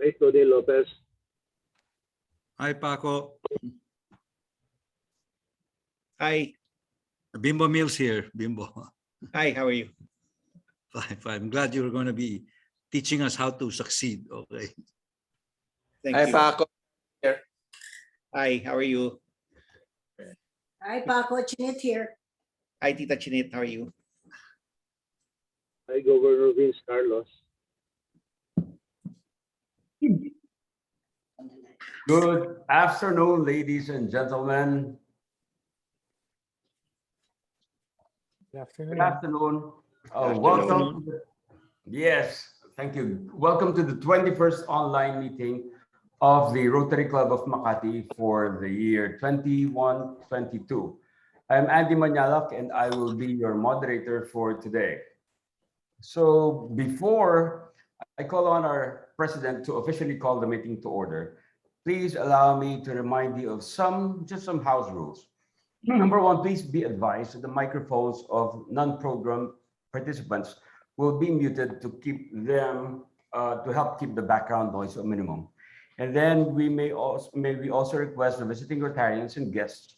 Hi, Tony Lopez. Hi, Paco. Hi. Bimbo Mills here. Bimbo. Hi, how are you? Fine, fine. I'm glad you're going to be teaching us how to succeed. Okay. Thank Hi, you. Paco. Hi, how are you? Hi, Paco. Chinit here. Hi, Tita Chinit, how are you? Hi, Governor Vince Carlos. Good afternoon, ladies and gentlemen. Good afternoon. Good afternoon. Afternoon. Welcome. Yes, thank you. Welcome to the 21st online meeting of the Rotary Club of Makati for the year 21-22. I'm Andy Manyalak and I will be your moderator for today. So before I call on our president to officially call the meeting to order, please allow me to remind you of just some house rules. Number one, please be advised that the microphones of non-program participants will be muted to keep them to help keep the background noise to a minimum. And then we may also request the visiting Rotarians and guests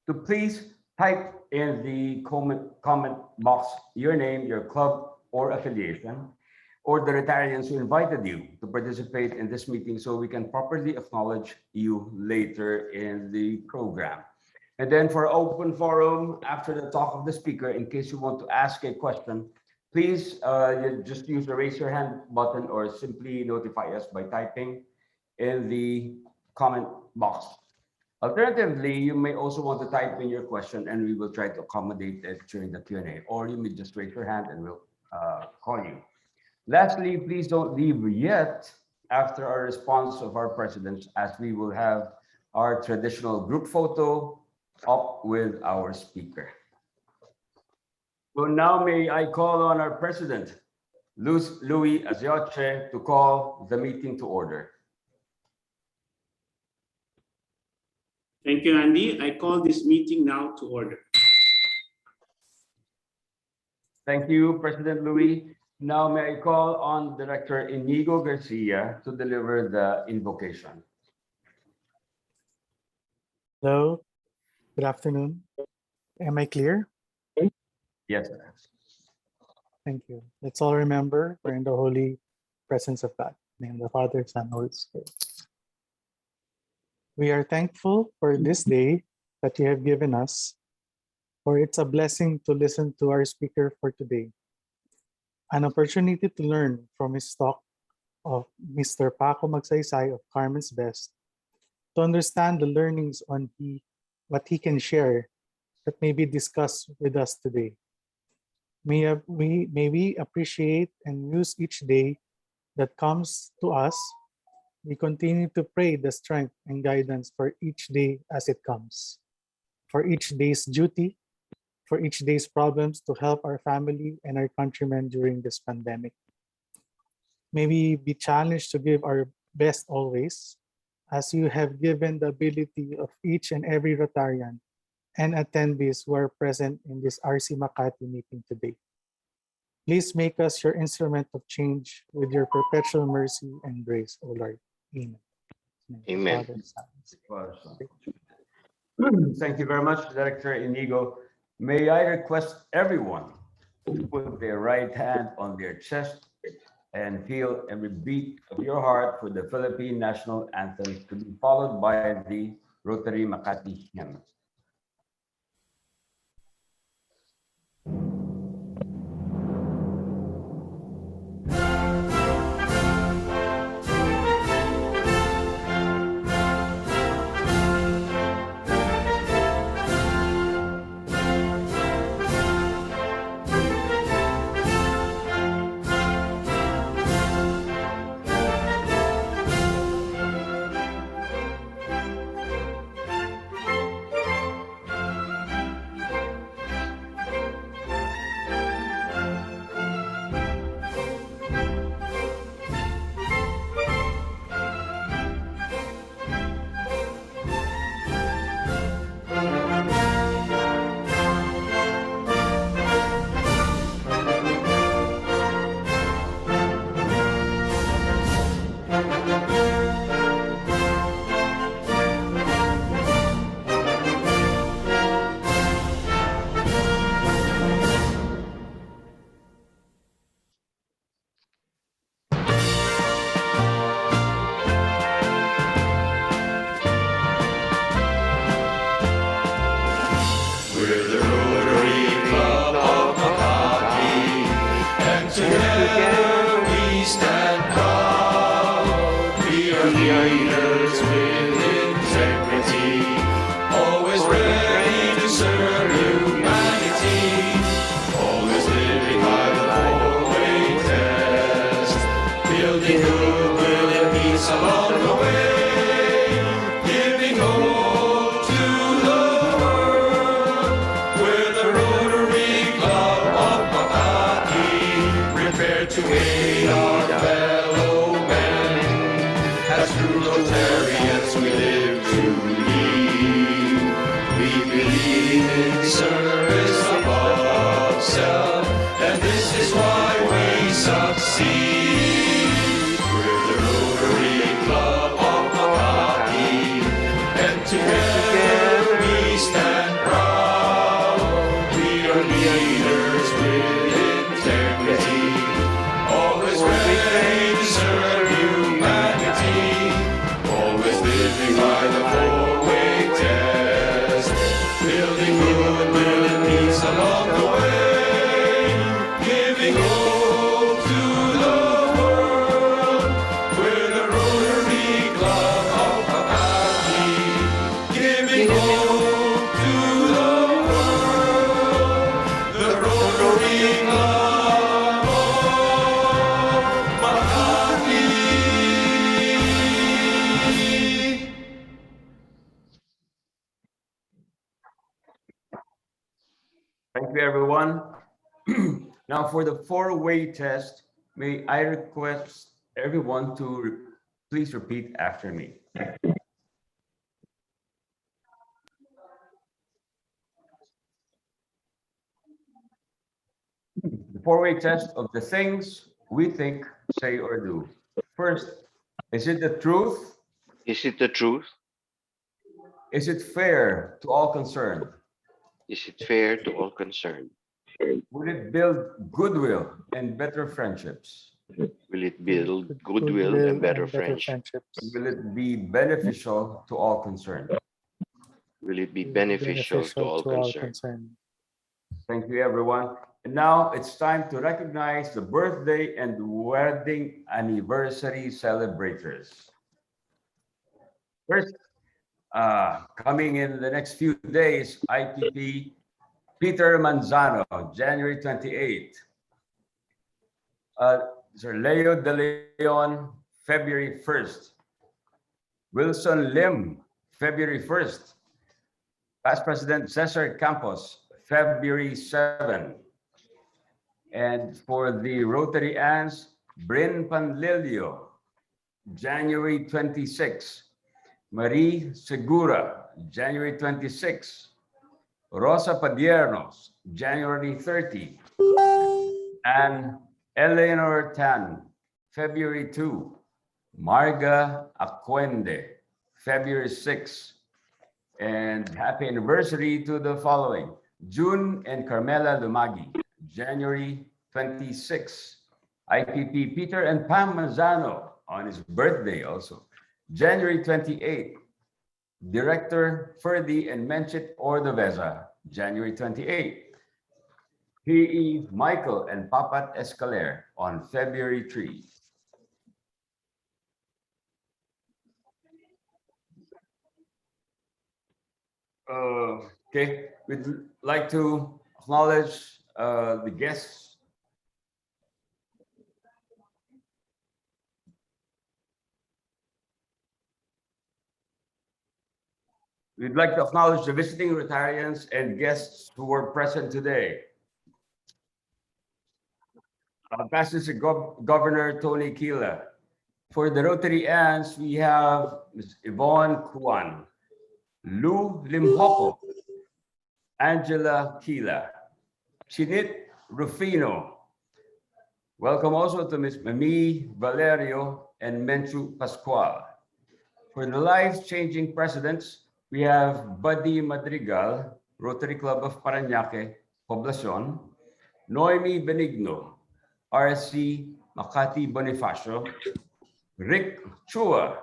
to please type in the comment box your name, your club or affiliation, or the Rotarians who invited you to participate in this meeting so we can properly acknowledge you later in the program. And then for open forum, after the talk of the speaker, in case you want to ask a question, please just use the raise your hand button or simply notify us by typing in the comment box. Alternatively, you may also want to type in your question and we will try to accommodate it during the Q&A, or you may just raise your hand and we'll call you. Lastly, please don't leave yet after our response of our presidents, as we will have our traditional group photo up with our speaker. So now may I call on our president, Louis Azioche, to call the meeting to order. Thank you, Andy. I call this meeting now to order. Thank you, President Louis. Now may I call on Director Inigo Garcia to deliver the invocation. Hello. Good afternoon. Am I clear? Yes, sir. Thank you. Let's all remember we're in the holy presence of God. In the name of the Father, Son, Holy Spirit. We are thankful for this day that you have given us, for it's a blessing to listen to our speaker for today. An opportunity to learn from his talk of Mr. Paco Magsaysay of Carmen's Best, to understand the learnings on what he can share that may be discussed with us today. May we appreciate and use each day that comes to us. We continue to pray the strength and guidance for each day as it comes, for each day's duty, for each day's problems to help our family and our countrymen during this pandemic. May we be challenged to give our best always, as you have given the ability of each and every Rotarian and attendees who are present in this RC Makati meeting today. Please make us your instrument of change with your perpetual mercy and grace, O Lord. Amen. Amen. Thank you very much, Director Inigo. May I request everyone to put their right hand on their chest and feel every beat of your heart for the Philippine National Anthem, to be followed by the Rotary Makati hymn. leaders with integrity, always ready to serve humanity, always living by the four-way test, building goodwill and peace along the way, giving hope to the world. We're the Rotary Club of Makati, prepared to aid our fellow men, as true Rotarians we live to lead. We believe in service above self, and this is why we succeed. We're the Rotary Club of Makati, and together we stand proud. We are leaders with integrity, always ready to serve humanity, always living by the four-way test, building goodwill and peace along the way, giving hope to the world. We're the Rotary Club of Makati, giving hope to the world. The Rotary Club of Makati. Thank you, everyone. Now, for the four-way test, may I request everyone to please repeat after me. The four-way test of the things we think, say, or do. First, is it the truth? Is it the truth? Is it fair to all concerned? Is it fair to all concerned? Will it build goodwill and better friendships? Will it build goodwill and better friendship? Will it be beneficial to all concerned? Will it be beneficial to all concerned? Thank you, everyone. And now it's time to recognize the birthday and wedding anniversary celebrators. First, coming in the next few days, IPP Peter Manzano, January 28th. Sir Leo De Leon, February 1st. Wilson Lim, February 1st. Past President Cesar Campos, February 7. And for the Rotary Ants, Bryn Panlilio, January 26. Marie Segura, January 26. Rosa Padiernos, January 30. And Eleanor Tan, February 2. Marga Aquende, February 6. And happy anniversary to the following: June and Carmela Lumagi, January 26. IPP Peter and Pam Manzano on his birthday also, January 28. Director Ferdi and Menchit Ordoveza, January 28. PE Michael and Papat Escaler on February 3. Okay, we'd like to acknowledge the guests. We'd like to acknowledge the visiting Rotarians and guests who were present today. Past Governor Tony Kila. For the Rotary Ants, we have Ms. Yvonne Kuan, Lou Limhopo, Angela Kila, Chinit Rufino. Welcome also to Ms. Mami Valerio and Menchu Pascual. For the life-changing presidents, we have Buddy Madrigal, Rotary Club of Parañaque, Poblacion, Noemi Benigno, RC Makati Bonifacio, Rick Chua,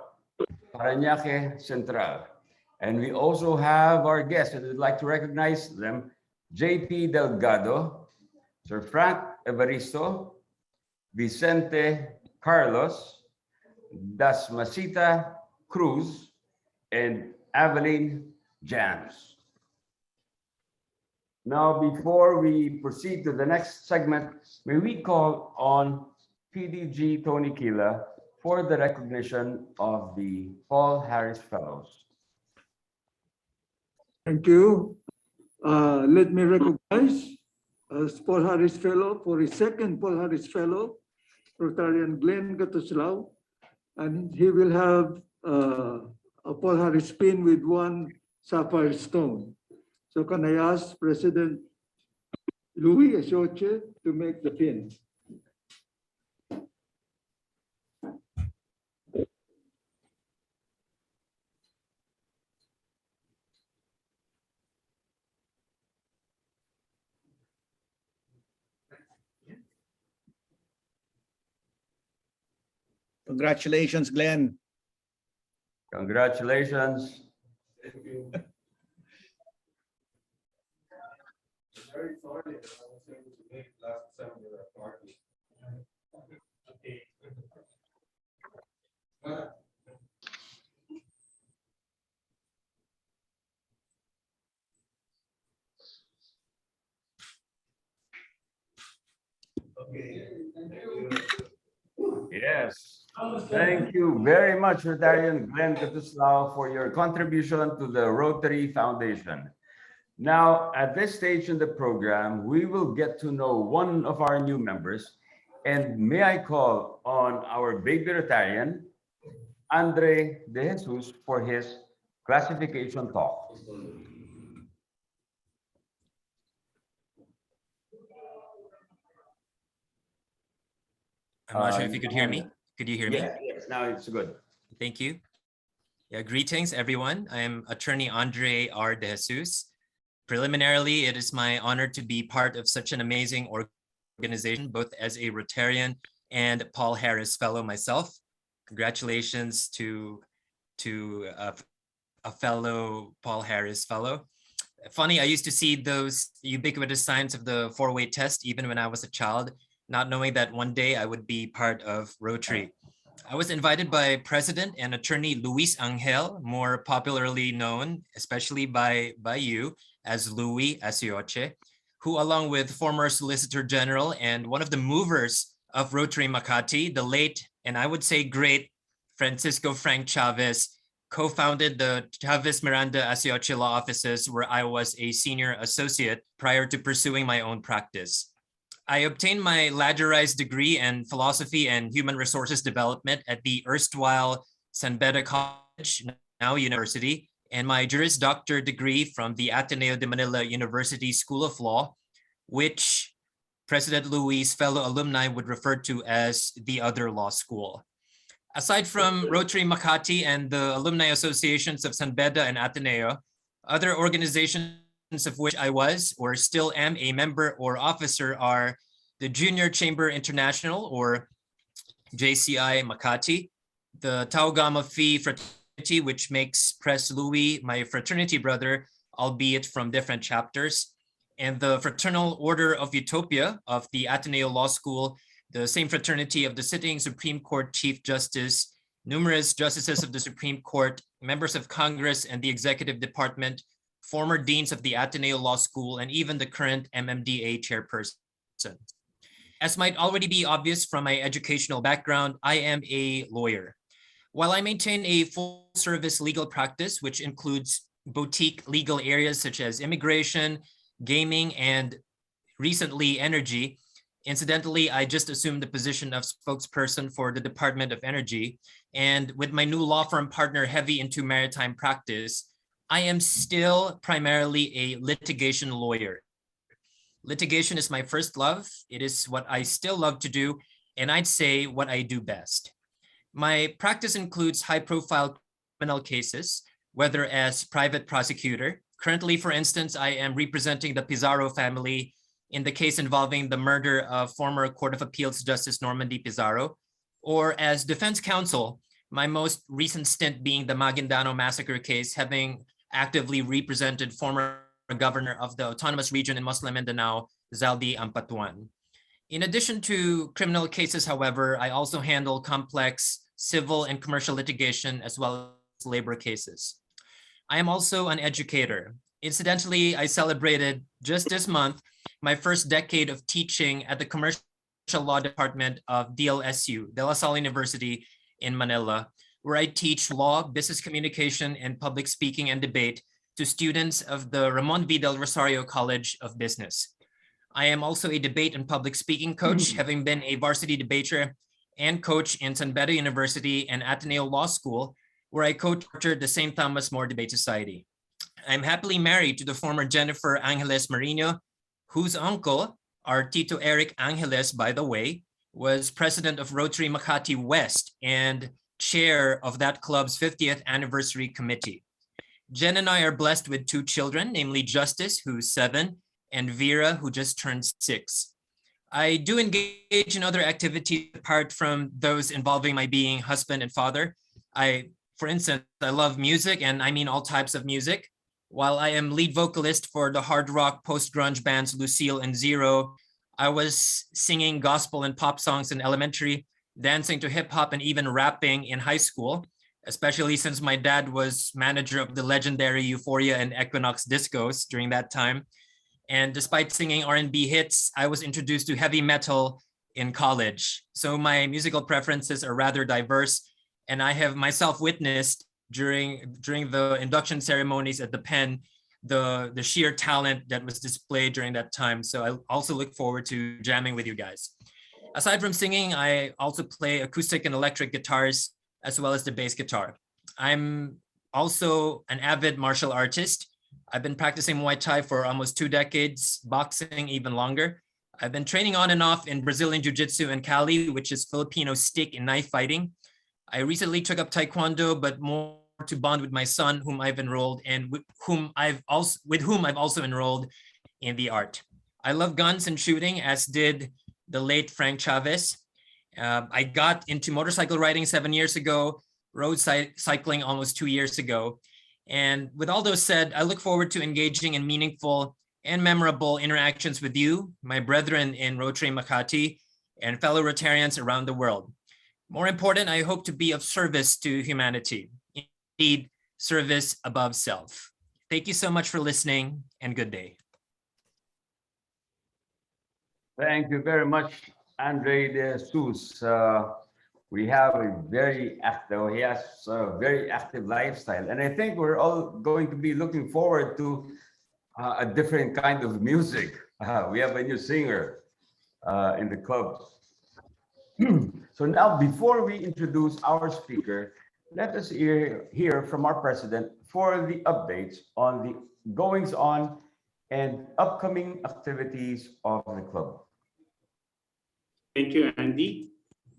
Parañaque Central. And we also have our guests, and we'd like to recognize them: JP Delgado, Sir Frank Evaristo, Vicente Carlos, Dasmasita Cruz, and Evelyn Jans. Now, before we proceed to the next segment, may we call on PDG Tony Kila for the recognition of the Paul Harris Fellows. Thank you. Let me recognize as Paul Harris Fellow for his second Paul Harris Fellow, Rotarian Glenn Gatuslao, and he will have a Paul Harris pin with one sapphire stone. So can I ask President Louis Asioche to make the pin? Congratulations, Glenn. Congratulations. Very sorry that I was able to make last seminar party. Yes. Thank you very much, Rotarian Glenn Gatuslao, for your contribution to the Rotary Foundation. Now, at this stage in the program, we will get to know one of our new members. And may I call on our baby Rotarian, Andre De Jesus, for his classification talk. I'm not sure if you could hear me. Could you hear me? Yes, now it's good. Thank you. Yeah, greetings, everyone. I am attorney Andre R. De Jesus. Preliminarily, it is my honor to be part of such an amazing organization, both as a Rotarian and Paul Harris Fellow myself. Congratulations to a fellow Paul Harris Fellow. Funny, I used to see those ubiquitous signs of the 4-way test even when I was a child, not knowing that one day I would be part of Rotary. I was invited by President and Attorney Luis Angel, more popularly known, especially by you, as Louis Asioche, who, along with former Solicitor General and one of the movers of Rotary Makati, the late, and I would say great, Francisco Frank Chavez, co-founded the Chavez Miranda Asioche Law Offices, where I was a senior associate prior to pursuing my own practice. I obtained my ladderized degree in philosophy and human resources development at the erstwhile San Beda College, now University, and my Juris Doctor degree from the Ateneo de Manila University School of Law, which President Louis' fellow alumni would refer to as the other law school. Aside from Rotary Makati and the alumni associations of San Beda and Ateneo, other organizations of which I was or still am a member or officer are the Junior Chamber International, or JCI Makati, the Tau Gamma Phi Fraternity, which makes Pres Louis my fraternity brother, albeit from different chapters, and the Fraternal Order of Utopia of the Ateneo Law School, the same fraternity of the sitting Supreme Court Chief Justice, numerous justices of the Supreme Court, members of Congress and the Executive Department, former deans of the Ateneo Law School, and even the current MMDA chairperson. As might already be obvious from my educational background, I am a lawyer. While I maintain a full-service legal practice, which includes boutique legal areas such as immigration, gaming, and recently energy, incidentally, I just assumed the position of spokesperson for the Department of Energy, and with my new law firm partner heavy into maritime practice, I am still primarily a litigation lawyer. Litigation is my first love. It is what I still love to do, and I'd say what I do best. My practice includes high-profile criminal cases, whether as private prosecutor. Currently, for instance, I am representing the Pizarro family in the case involving the murder of former Court of Appeals Justice Norman D. Pizarro, or as defense counsel, my most recent stint being the Maguindano massacre case, having actively represented former governor of the autonomous region in Muslim Mindanao, Zaldi Ampatuan. In addition to criminal cases, however, I also handle complex civil and commercial litigation, as well labor cases. I am also an educator. Incidentally, I celebrated just this month my first decade of teaching at the Commercial Law Department of DLSU, De La Salle University in Manila, where I teach law, business communication, and public speaking and debate to students of the Ramon V. Del Rosario College of Business. I am also a debate and public speaking coach, having been a varsity debater and coach in San Beda University and Ateneo Law School, where I co-chartered the St. Thomas More Debate Society. I'm happily married to the former Jennifer Angeles Marino, whose uncle, our Tito Eric Angeles, by the way, was president of Rotary Makati West and chair of that club's 50th anniversary committee. Jen and I are blessed with 2 children, namely Justice, who's 7, and Vera, who just turned 6. I do engage in other activities apart from those involving my being husband and father. For instance, I love music, and I mean all types of music. While I am lead vocalist for the hard rock post-grunge bands Lucille and Zero, I was singing gospel and pop songs in elementary, dancing to hip hop, and even rapping in high school, especially since my dad was manager of the legendary Euphoria and Equinox discos during that time. And despite singing R&B hits, I was introduced to heavy metal in college. So my musical preferences are rather diverse, and I have myself witnessed during the induction ceremonies at the Penn, the sheer talent that was displayed during that time. So I also look forward to jamming with you guys. Aside from singing, I also play acoustic and electric guitars, as well as the bass guitar. I'm also an avid martial artist. I've been practicing Muay Thai for almost 2 decades, boxing even longer. I've been training on and off in Brazilian Jiu-Jitsu and Kali, which is Filipino stick and knife fighting. I recently took up Taekwondo, but more to bond with my son, whom I've enrolled, and with whom I've also enrolled in the art. I love guns and shooting, as did the late Frank Chavez. I got into motorcycle riding 7 years ago, road cycling almost 2 years ago. And with all those said, I look forward to engaging in meaningful and memorable interactions with you, my brethren in Rotary Makati, and fellow Rotarians around the world. More important, I hope to be of service to humanity. Indeed, service above self. Thank you so much for listening, and good day. Thank you very much, Andre De Jesus. We have a very active, he has a very active lifestyle. And I think we're all going to be looking forward to a different kind of music. We have a new singer in the club. So now, before we introduce our speaker, let us hear from our president for the updates on the goings on and upcoming activities of the club. Thank you, Andy.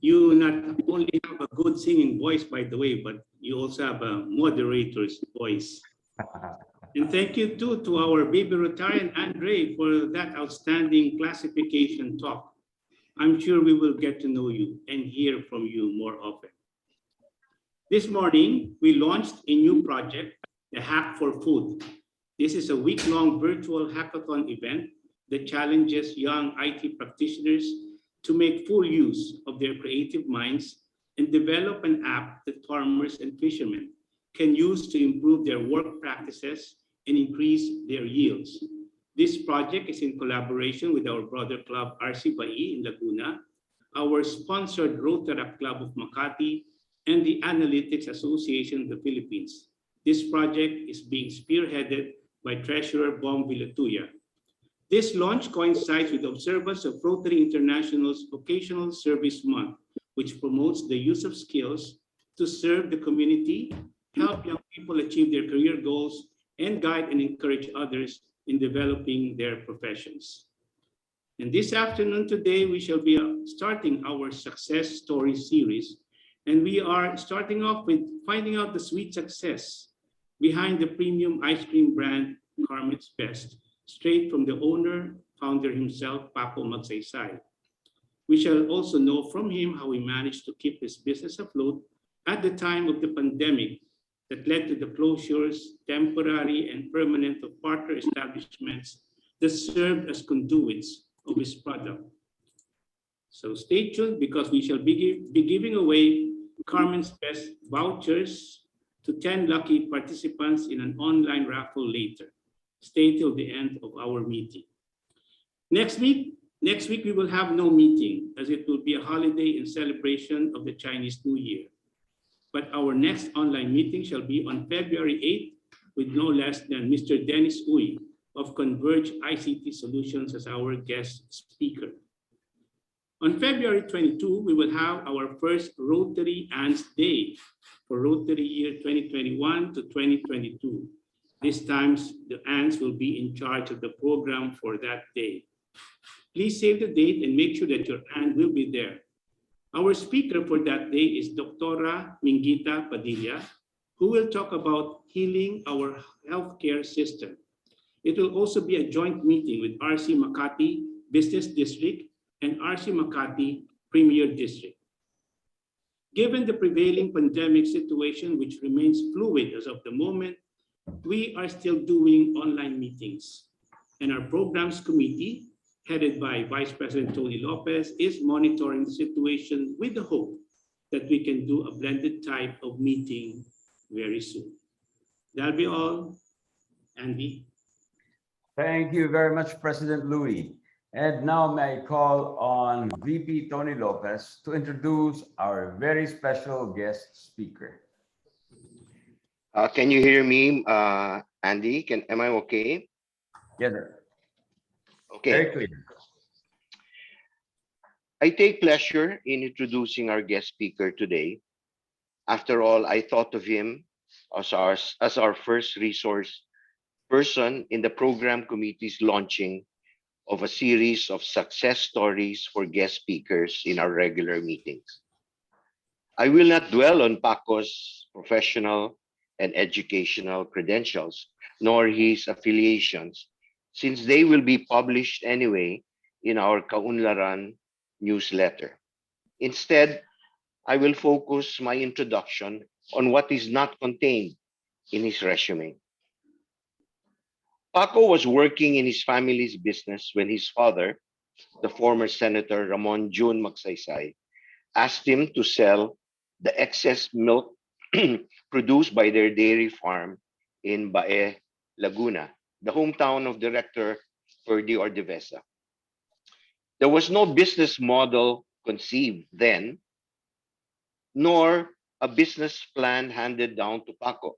You not only have a good singing voice, by the way, but you also have a moderator's voice. And thank you too to our baby Rotarian Andre for that outstanding classification talk. I'm sure we will get to know you and hear from you more often. This morning, we launched a new project, the Hack for Food. This is a week-long virtual hackathon event that challenges young IT practitioners to make full use of their creative minds and develop an app that farmers and fishermen can use to improve their work practices and increase their yields. This project is in collaboration with our brother club RCM in Laguna, our sponsored Rotary Club of Makati, and the Analytics Association of the Philippines. This project is being spearheaded by Treasurer Bong Villatuya. This launch coincides with the observance of Rotary International's Vocational Service Month, which promotes the use of skills to serve the community, help young people achieve their career goals, and guide and encourage others in developing their professions. And this afternoon today, we shall be starting our success story series. And we are starting off with finding out the sweet success behind the premium ice cream brand Carmen's Best, straight from the owner, founder himself, Paco Magsaysay. We shall also know from him how he managed to keep his business afloat at the time of the pandemic that led to the closures, temporary and permanent, of partner establishments that served as conduits of his product. So stay tuned, because we shall be giving away Carmen's Best vouchers to 10 lucky participants in an online raffle later. Stay till the end of our meeting. Next week we will have no meeting as it will be a holiday in celebration of the Chinese New Year. But our next online meeting shall be on February 8th with no less than Mr. Dennis Uy of Converge ICT Solutions as our guest speaker. On February 22, we will have our first Rotary Ants Day for Rotary Year 2021 to 2022. This time, the ants will be in charge of the program for that day. Please save the date and make sure that your ant will be there. Our speaker for that day is Dr. Mingita Padilla, who will talk about healing our healthcare system. It will also be a joint meeting with RC Makati Business District and RC Makati Premier District. Given the prevailing pandemic situation, which remains fluid as of the moment, we are still doing online meetings. And our programs committee, headed by Vice President Tony Lopez, is monitoring the situation with the hope that we can do a blended type of meeting very soon. That'll be all. Andy. Thank you very much, President Louis. And now may I call on VP Tony Lopez to introduce our very special guest speaker. Can you hear me, Andy? Am I okay? Yes, sir. Okay. Very clear. I take pleasure in introducing our guest speaker today. After all, I thought of him as our first resource person in the program committee's launching of a series of success stories for guest speakers in our regular meetings. I will not dwell on Paco's professional and educational credentials, nor his affiliations, since they will be published anyway in our Kaunlaran newsletter. Instead, I will focus my introduction on what is not contained in his resume. Paco was working in his family's business when his father, the former Senator Ramon June Magsaysay, asked him to sell the excess milk produced by their dairy farm in Bae, Laguna, the hometown of Director Ferdy Ordivesa. There was no business model conceived then, nor a business plan handed down to Paco.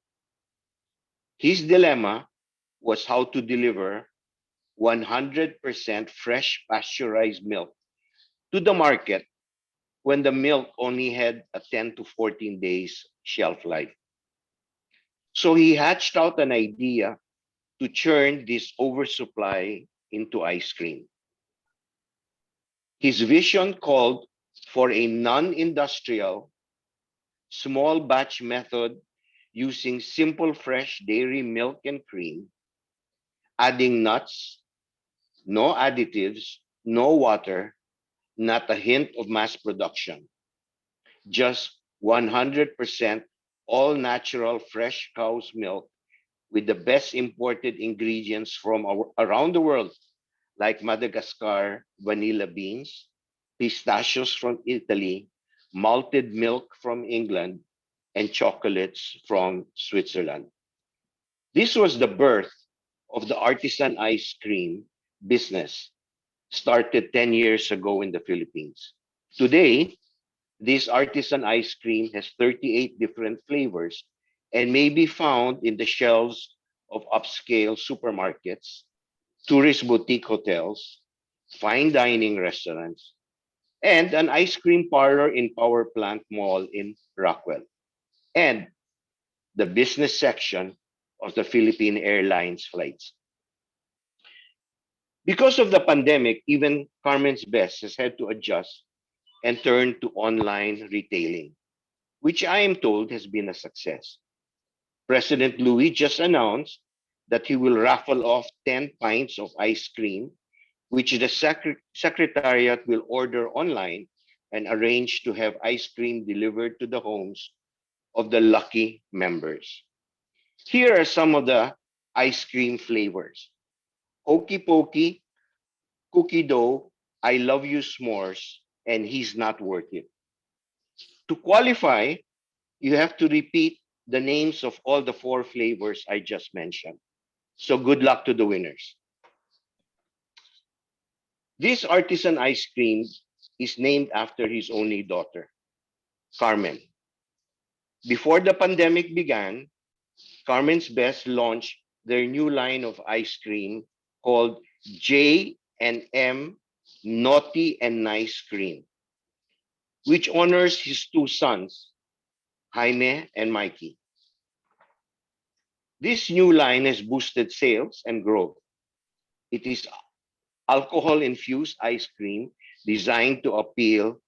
His dilemma was how to deliver 100% fresh pasteurized milk to the market when the milk only had a 10 to 14 days shelf life. So he hatched out an idea to churn this oversupply into ice cream. His vision called for a non-industrial, small batch method using simple fresh dairy milk and cream, adding nuts, no additives, no water, not a hint of mass production, just 100% all natural fresh cow's milk with the best imported ingredients from around the world, like Madagascar vanilla beans, pistachios from Italy, malted milk from England, and chocolates from Switzerland. This was the birth of the artisan ice cream business, started 10 years ago in the Philippines. Today, this artisan ice cream has 38 different flavors and may be found in the shelves of upscale supermarkets, tourist boutique hotels, fine dining restaurants, and an ice cream parlor in Power Plant Mall in Rockwell, and the business section of the Philippine Airlines flights. Because of the pandemic, even Carmen's Best has had to adjust and turn to online retailing, which I am told has been a success. President Louis just announced that he will raffle off 10 pints of ice cream, which the Secretariat will order online and arrange to have ice cream delivered to the homes of the lucky members. Here are some of the ice cream flavors: Hokey Pokey, Cookie Dough, I Love You S'mores, and He's Not Worth It. To qualify, you have to repeat the names of all the 4 flavors I just mentioned. So good luck to the winners. This artisan ice cream is named after his only daughter, Carmen. Before the pandemic began, Carmen's Best launched their new line of ice cream called J&M Naughty and Nice Cream, which honors his 2 sons, Jaime and Mikey. This new line has boosted sales and growth. It is alcohol-infused ice cream designed to appeal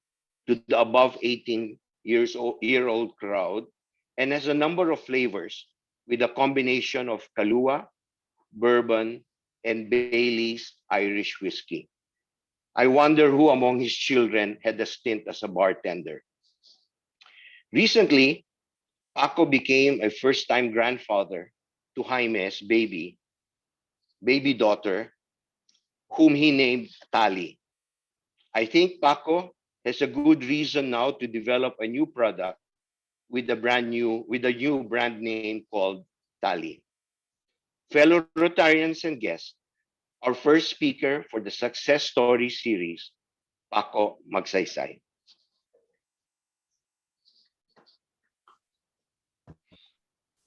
to the above 18-year-old crowd and has a number of flavors with a combination of Kahlua, bourbon, and Bailey's Irish whiskey. I wonder who among his children had a stint as a bartender. Recently, Paco became a first-time grandfather to Jaime's baby daughter, whom he named Tali. I think Paco has a good reason now to develop a new product with a new brand name called Tali. Fellow Rotarians and guests, our first speaker for the Success Story series, Paco Magsaysay.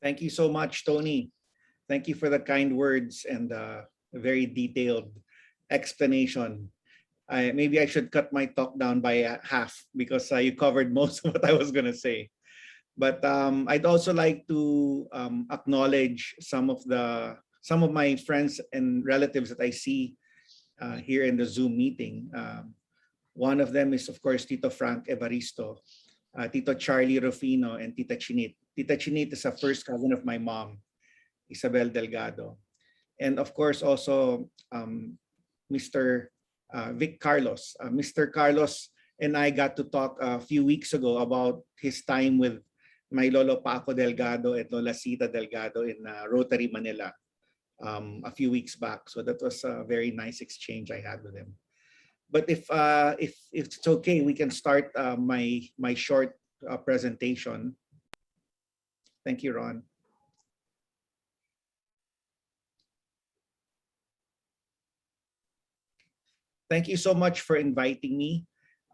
Thank you so much, Tony. Thank you for the kind words and a very detailed explanation. Maybe I should cut my talk down by half because you covered most of what I was going to say. But I'd also like to acknowledge some of my friends and relatives that I see here in the Zoom meeting. One of them is, of course, Tito Frank Evaristo, Tito Charlie Rufino, and Tita Chinit. Tita Chinit is a first cousin of my mom, Isabel Delgado. And of course, also Mr. Vic Carlos. Mr. Carlos and I got to talk a few weeks ago about his time with my Lolo Paco Delgado and Lola Sita Delgado in Rotary Manila a few weeks back. So that was a very nice exchange I had with him. But if it's okay, we can start my short presentation. Thank you, Ron. Thank you so much for inviting me.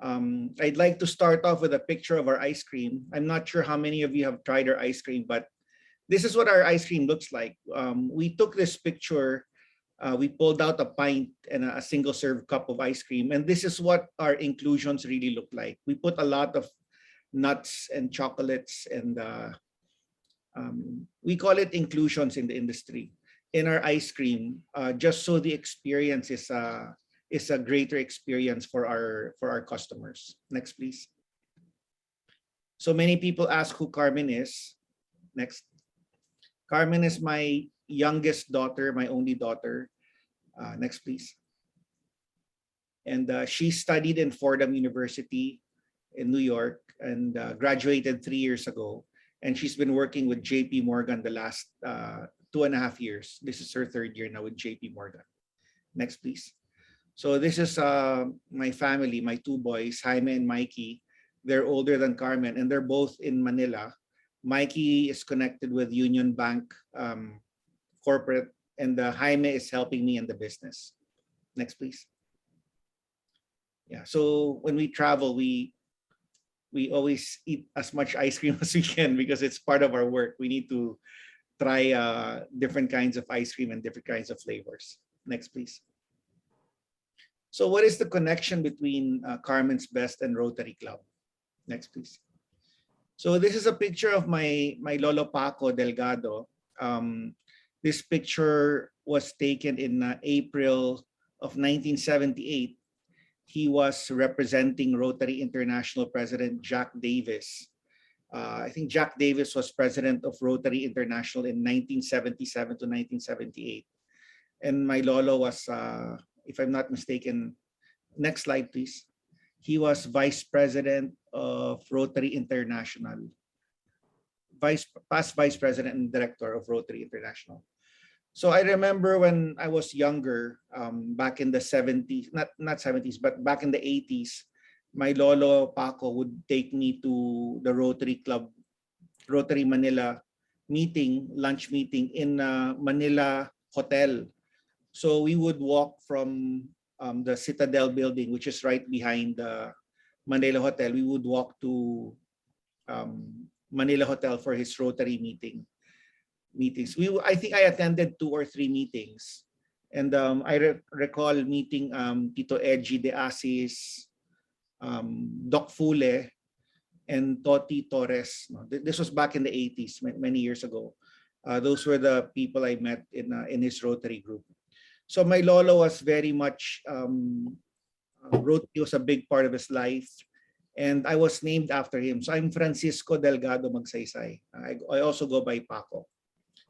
I'd like to start off with a picture of our ice cream. I'm not sure how many of you have tried our ice cream, but this is what our ice cream looks like. We took this picture, we pulled out a pint and a single serve cup of ice cream, and this is what our inclusions really look like. We put a lot of nuts and chocolates, and we call it inclusions in the industry, in our ice cream, just so the experience is a greater experience for our customers. Next, please. So many people ask who Carmen is. Next. Carmen is my youngest daughter, my only daughter. Next, please. And she studied in Fordham University in New York and graduated 3 years ago. And she's been working with JP Morgan the last 2.5 years. This is her 3rd year now with JP Morgan. Next, please. So this is my family, my 2 boys, Jaime and Mikey. They're older than Carmen, and they're both in Manila. Mikey is connected with Union Bank corporate, and Jaime is helping me in the business. Next, please. Yeah, so when we travel, we always eat as much ice cream as we can because it's part of our work. We need to try different kinds of ice cream and different kinds of flavors. Next, please. So what is the connection between Carmen's Best and Rotary Club? Next, please. So this is a picture of my Lolo Paco Delgado. This picture was taken in April of 1978. He was representing Rotary International President Jack Davis. I think Jack Davis was president of Rotary International in 1977 to 1978. And my Lolo was, if I'm not mistaken, next slide, please. He was vice president of Rotary International, past vice president and director of Rotary International. So I remember when I was younger, back in the 70s, not 70s, but back in the 80s, my Lolo Paco would take me to the Rotary Club, Rotary Manila lunch meeting in Manila hotel. So we would walk from the Citadel building, which is right behind the Manila hotel. We would walk to Manila hotel for his Rotary meetings. I think I attended 2 or 3 meetings. And I recall meeting Tito Edgy de Asis, Doc Fule, and Toti Torres. No, this was back in the 80s, many years ago. Those were the people I met in his Rotary group. So my lolo was very much, Rotary was a big part of his life. And I was named after him. So I'm Francisco Delgado Magsaysay. I also go by Paco.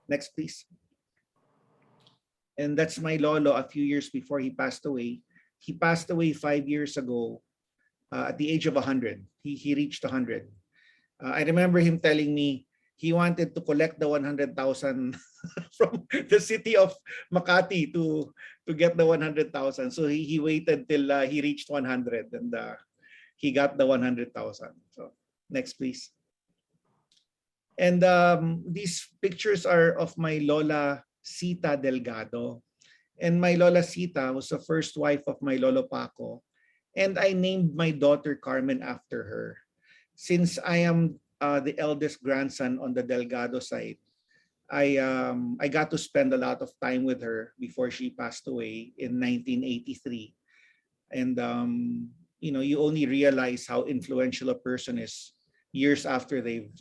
Next, please. And that's my lolo a few years before he passed away. He passed away 5 years ago at the age of 100. He reached 100. I remember him telling me he wanted to collect the 100,000 from the city of Makati to get the 100,000. So he waited till he reached 100 and he got the 100,000. So next, please. And these pictures are of my Lola Sita Delgado. And my Lola Sita was the first wife of my Lolo Paco. And I named my daughter Carmen after her. Since I am the eldest grandson on the Delgado side, I got to spend a lot of time with her before she passed away in 1983. And you only realize how influential a person is years after they've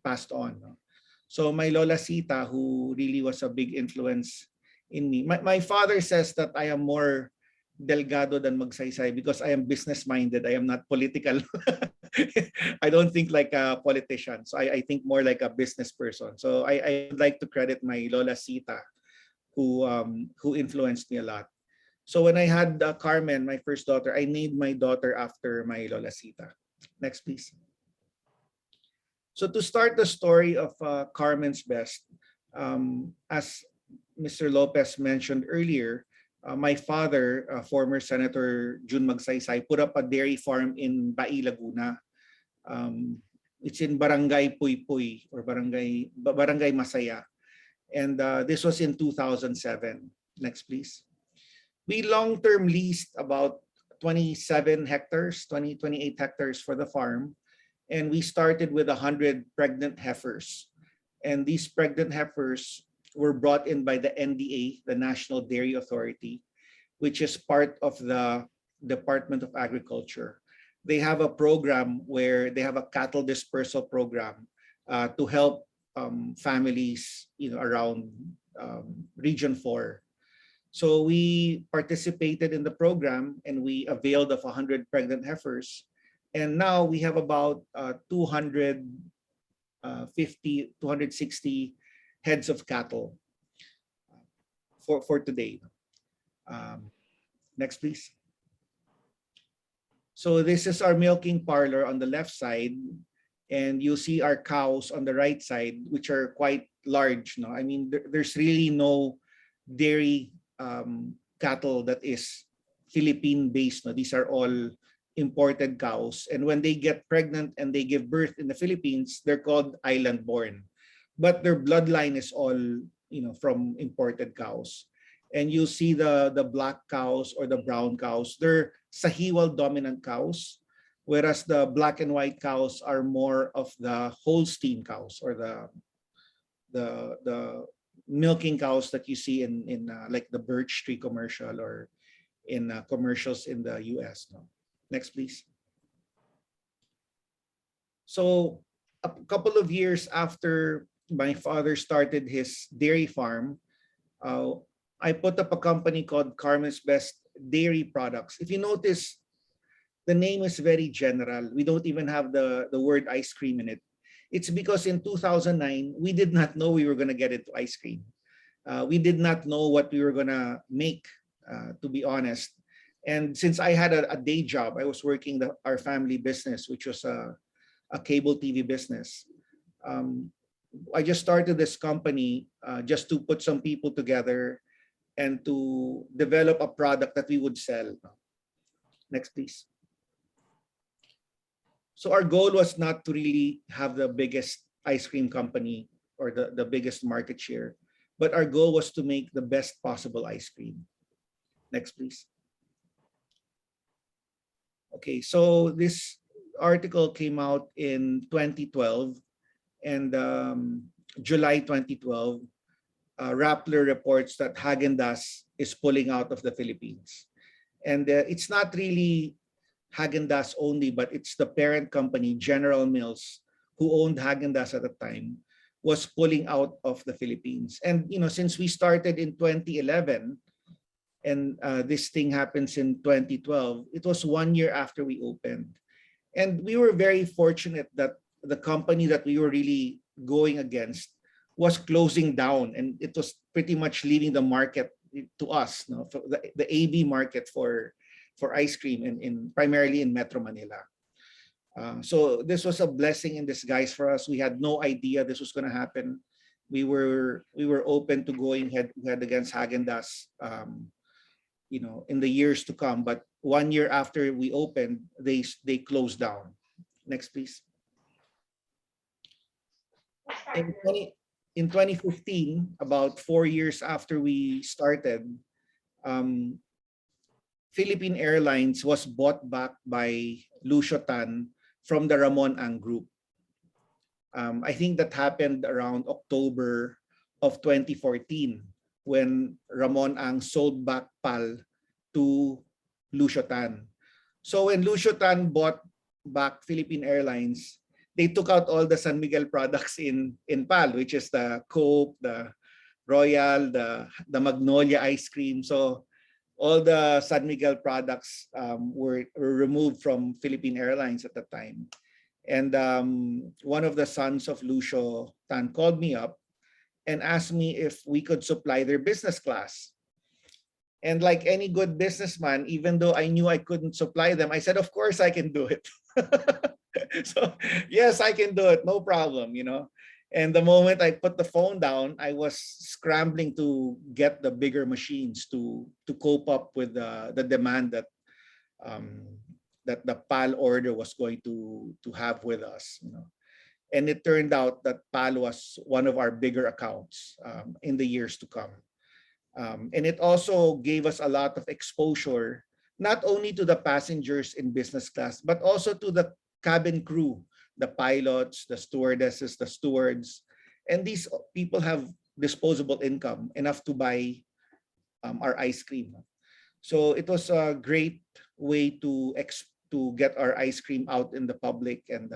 passed on. So my Lola Sita, who really was a big influence in me. My father says that I am more Delgado than Magsaysay because I am business-minded. I am not political. I don't think like a politician. So I think more like a business person. So I would like to credit my Lola Sita, who influenced me a lot. So when I had Carmen, my first daughter, I named my daughter after my Lola Sita. Next, please. So to start the story of Carmen's Best, as Mr. Lopez mentioned earlier, my father, former Senator Jun Magsaysay, put up a dairy farm in Bai, Laguna. It's in Barangay Puypuy or Barangay Masaya. And this was in 2007. Next, please. We long-term leased about 27 hectares, 28 hectares for the farm. And we started with 100 pregnant heifers. And these pregnant heifers were brought in by the NDA, the National Dairy Authority, which is part of the Department of Agriculture. They have a program where they have a cattle dispersal program to help families around Region 4. So we participated in the program and we availed of 100 pregnant heifers. And now we have about 260 heads of cattle for today. Next, please. So this is our milking parlor on the left side. And you'll see our cows on the right side, which are quite large. No? I mean, there's really no dairy cattle that is Philippine-based. No? These are all imported cows, and when they get pregnant and they give birth in the Philippines, they're called island-born, but their bloodline is all from imported cows. And you see the black cows or the brown cows, they're Sahiwal dominant cows, whereas the black and white cows are more of the Holstein cows or the milking cows that you see in like the Birch Tree commercial or in commercials in the US. No? Next, please. So a couple of years after my father started his dairy farm, I put up a company called Carmen's Best Dairy Products. If you notice, the name is very general. We don't even have the word ice cream in it. It's because in 2009, we did not know we were going to get into ice cream. We did not know what we were going to make, to be honest. And since I had a day job, I was working our family business, which was a cable TV business. I just started this company just to put some people together and to develop a product that we would sell. Next, please. So our goal was not to really have the biggest ice cream company or the biggest market share, but our goal was to make the best possible ice cream. Next, please. Okay, so this article came out in 2012, and July 2012, Rappler reports that Haagen-Dazs is pulling out of the Philippines. And it's not really Haagen-Dazs only, but it's the parent company, General Mills, who owned Haagen-Dazs at the time, was pulling out of the Philippines. And since we started in 2011, and this thing happens in 2012, it was 1 year after we opened. And we were very fortunate that the company that we were really going against was closing down, and it was pretty much leaving the market to us, for the AB market for ice cream in primarily in Metro Manila. So this was a blessing in disguise for us. We had no idea this was going to happen. We were open to going head against Haagen-Dazs, in the years to come. But 1 year after we opened, they closed down. Next, please. In 2015, about 4 years after we started, Philippine Airlines was bought back by Lucio Tan from the Ramon Ang Group. I think that happened around October of 2014 when Ramon Ang sold back PAL to Lucio Tan. So when Lucio Tan bought back Philippine Airlines, they took out all the San Miguel products in PAL, which is the Coke, the Royal, the Magnolia ice cream. So all the San Miguel products were removed from Philippine Airlines at the time. And one of the sons of Lucio Tan called me up and asked me if we could supply their business class. And like any good businessman, even though I knew I couldn't supply them, I said, of course I can do it. So yes, I can do it, no problem, And the moment I put the phone down, I was scrambling to get the bigger machines to cope up with the demand that the PAL order was going to have with us. And it turned out that PAL was one of our bigger accounts in the years to come. And it also gave us a lot of exposure, not only to the passengers in business class, but also to the cabin crew, the pilots, the stewardesses, the stewards. And these people have disposable income enough to buy our ice cream. So it was a great way to get our ice cream out in the public, and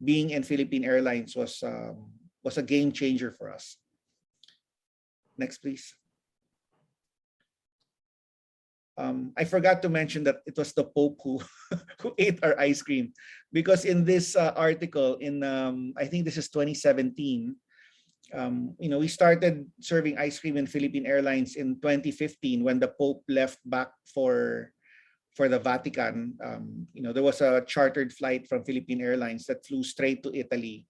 being in Philippine Airlines was a game changer for us. Next, please. I forgot to mention that it was the Pope who ate our ice cream, because in this article in I think this is 2017, we started serving ice cream in Philippine Airlines in 2015 when the Pope left back for the Vatican. There was a chartered flight from Philippine Airlines that flew straight to Italy,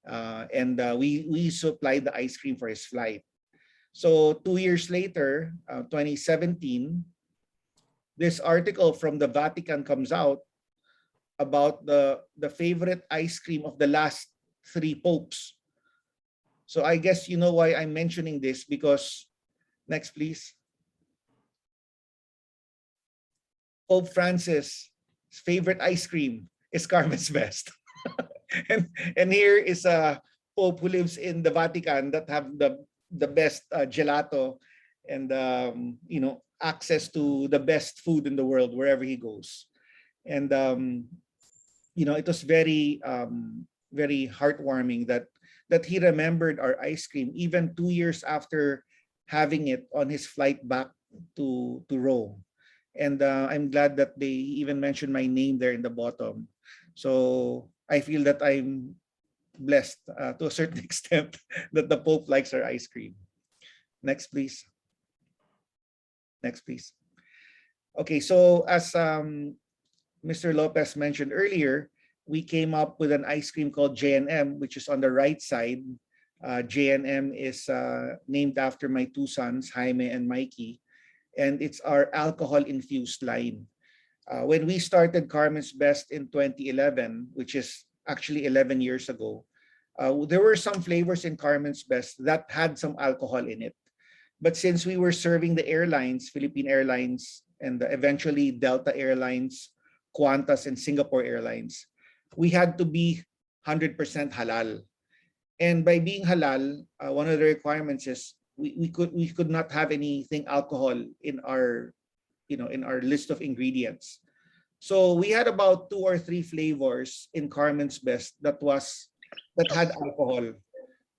and we supplied the ice cream for his flight. So 2 years later, 2017, this article from the Vatican comes out about the favorite ice cream of the last 3 popes. So I guess you know why I'm mentioning this, because next, please. Pope Francis' favorite ice cream is Carmen's Best. and here is a Pope who lives in the Vatican that have the best gelato and access to the best food in the world wherever he goes. And it was very very heartwarming that he remembered our ice cream even 2 years after having it on his flight back to Rome. And I'm glad that they even mentioned my name there in the bottom. So I feel that I'm blessed to a certain extent that the Pope likes our ice cream. Next, please. Next, please. Okay, so as Mr. Lopez mentioned earlier, we came up with an ice cream called J&M, which is on the right side. J&M is named after my 2 sons, Jaime and Mikey, and it's our alcohol-infused line. When we started Carmen's Best in 2011, which is actually 11 years ago, There were some flavors in Carmen's Best that had some alcohol in it. But since we were serving the airlines, Philippine Airlines, and eventually Delta Airlines, Qantas, and Singapore Airlines, we had to be 100% halal. And by being halal, one of the requirements is we could not have anything alcohol in our in our list of ingredients. So we had about 2 or 3 flavors in Carmen's Best that had alcohol.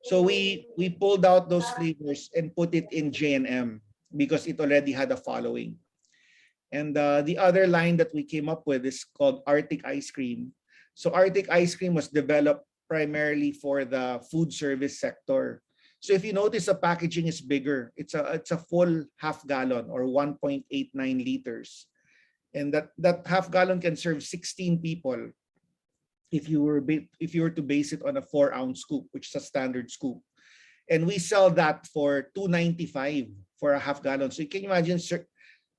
So we pulled out those flavors and put it in J&M because it already had a following. And the other line that we came up with is called Arctic Ice Cream. So Arctic Ice Cream was developed primarily for the food service sector. So if you notice, the packaging is bigger. It's a full half gallon or 1.89 liters. And that half gallon can serve 16 people if you were to base it on a 4-ounce scoop, which is a standard scoop. And we sell that for $2.95 for a half gallon. So you can imagine,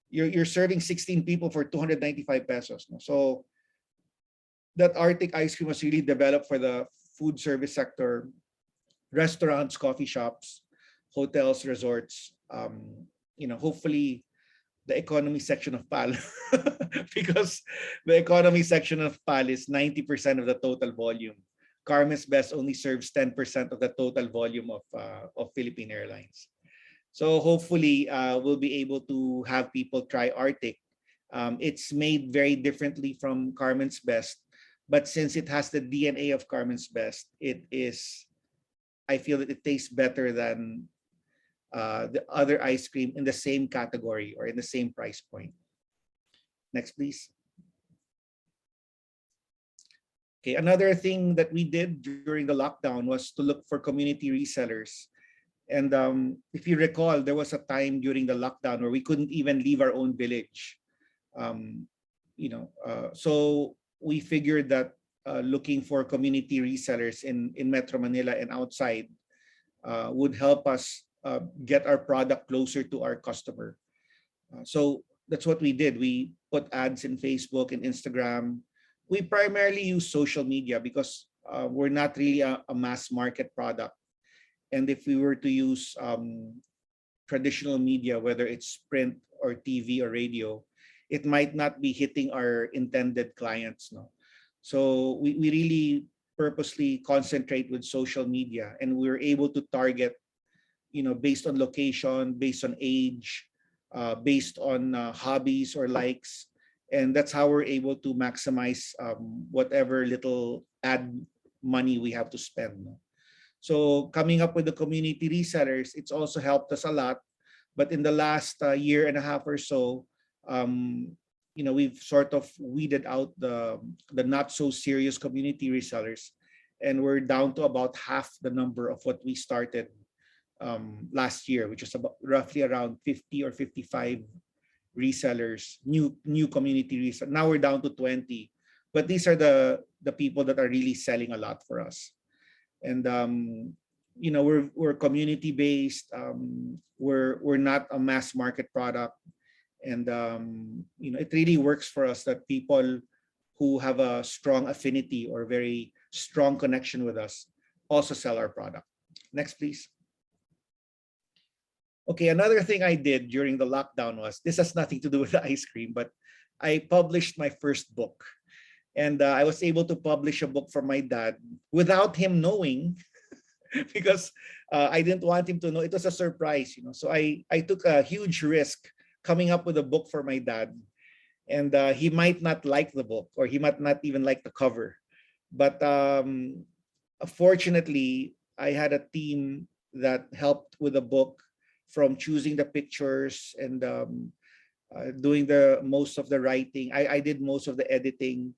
you're serving 16 people for 295 pesos. No? So that Arctic Ice Cream was really developed for the food service sector, restaurants, coffee shops, hotels, resorts, hopefully the economy section of PAL, because the economy section of PAL is 90% of the total volume. Carmen's Best only serves 10% of the total volume of Philippine Airlines. So hopefully we'll be able to have people try Arctic. It's made very differently from Carmen's Best, but since it has the DNA of Carmen's Best, I feel that it tastes better than the other ice cream in the same category or in the same price point. Next, please. Okay, another thing that we did during the lockdown was to look for community resellers. And if you recall, there was a time during the lockdown where we couldn't even leave our own village. So we figured that looking for community resellers in Metro Manila and outside would help us get our product closer to our customer. So that's what we did. We put ads in Facebook and Instagram. We primarily use social media because we're not really a mass market product. And if we were to use traditional media, whether it's print or TV or radio, it might not be hitting our intended clients. No? So we really purposely concentrate with social media, and we were able to target, based on location, based on age, based on hobbies or likes. And that's how we're able to maximize whatever little ad money we have to spend. No? So coming up with the community resellers, it's also helped us a lot. But in the last year and a half or so, we've sort of weeded out the not so serious community resellers, and we're down to about half the number of what we started last year, which is about roughly around 50 or 55 resellers, new community resellers. Now we're down to 20, but these are the people that are really selling a lot for us. And we're community based. We're not a mass market product. And it really works for us that people who have a strong affinity or very strong connection with us also sell our product. Next, please. Okay, another thing I did during the lockdown was, this has nothing to do with the ice cream, but I published my first book. And I was able to publish a book for my dad without him knowing, because I didn't want him to know. It was a surprise, So I took a huge risk coming up with a book for my dad. And he might not like the book, or he might not even like the cover. But fortunately, I had a team that helped with the book, from choosing the pictures and doing most of the writing. I did most of the editing.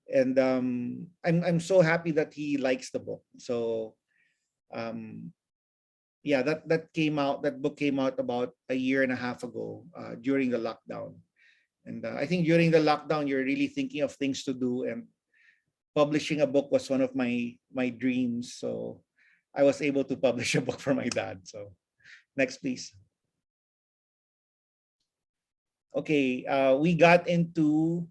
And I'm so happy that he likes the book. So yeah, that book came out about a year and a half ago during the lockdown. And I think during the lockdown, you're really thinking of things to do, and publishing a book was one of my dreams. So I was able to publish a book for my dad. So next, please. Okay, we got into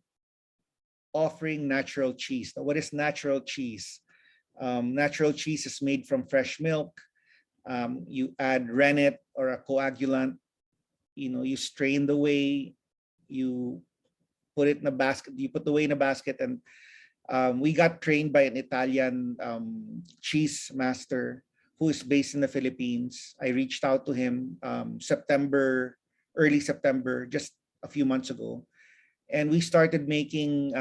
offering natural cheese. Now, what is natural cheese? Natural cheese is made from fresh milk. You add rennet or a coagulant. You strain the whey, you put it in a basket, you put the whey in a basket, and we got trained by an Italian cheese master who is based in the Philippines. I reached out to him early September, just a few months ago. And we started making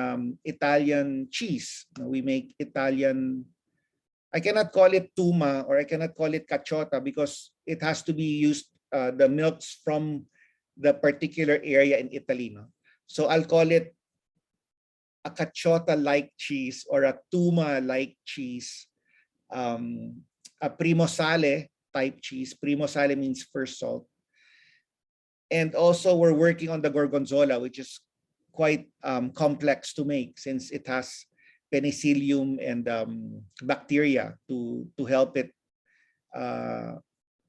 Italian cheese. We make Italian, I cannot call it tuma or I cannot call it cacciota because it has to be used, the milks from the particular area in Italy. No? So I'll call it a cacciota-like cheese or a tuma-like cheese, a primo sale type cheese. Primo sale means first salt. And also we're working on the gorgonzola, which is quite complex to make since it has penicillium and bacteria to help it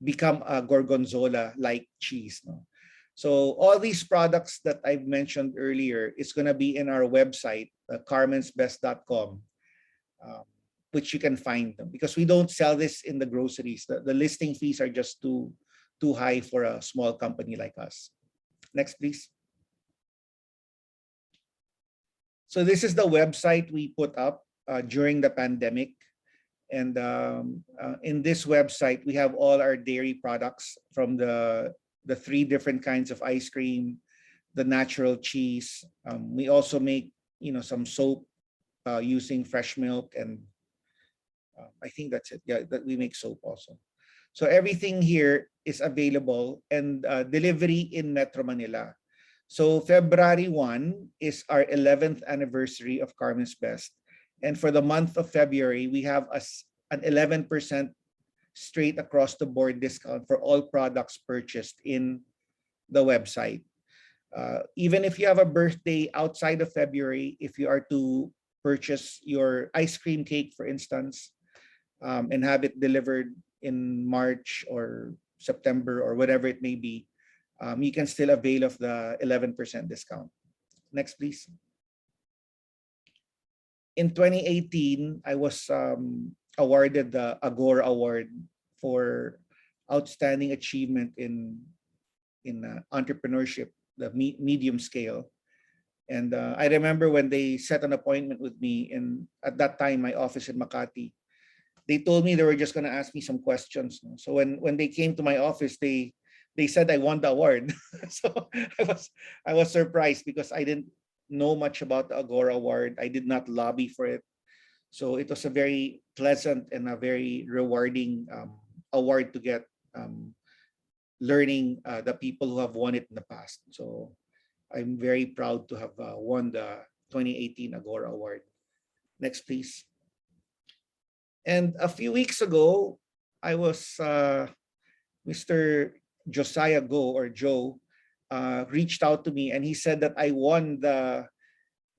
become a gorgonzola-like cheese. No? So all these products that I've mentioned earlier is going to be in our website, carmensbest.com, which you can find them because we don't sell this in the groceries. The listing fees are just too high for a small company like us. Next, please. So this is the website we put up during the pandemic. And in this website, we have all our dairy products from the 3 different kinds of ice cream, the natural cheese. We also make, some soap using fresh milk, and I think that's it. Yeah, that we make soap also. So everything here is available and delivery in Metro Manila. So February 1 is our 11th anniversary of Carmen's Best. And for the month of February, we have an 11% straight across the board discount for all products purchased in the website. Even if you have a birthday outside of February, if you are to purchase your ice cream cake, for instance, and have it delivered in March or September or whatever it may be, you can still avail of the 11% discount. Next, please. In 2018, I was awarded the Agora Award for outstanding achievement in entrepreneurship, the medium scale. And I remember when they set an appointment with me at that time, my office in Makati, they told me they were just going to ask me some questions. So when they came to my office, they said I won the award. So I was surprised because I didn't know much about the Agora Award. I did not lobby for it. So it was a very pleasant and a very rewarding award to get, learning the people who have won it in the past. So I'm very proud to have won the 2018 Agora Award. Next, please. And a few weeks ago, I was Mr. Josiah Go or Joe reached out to me and he said that I won the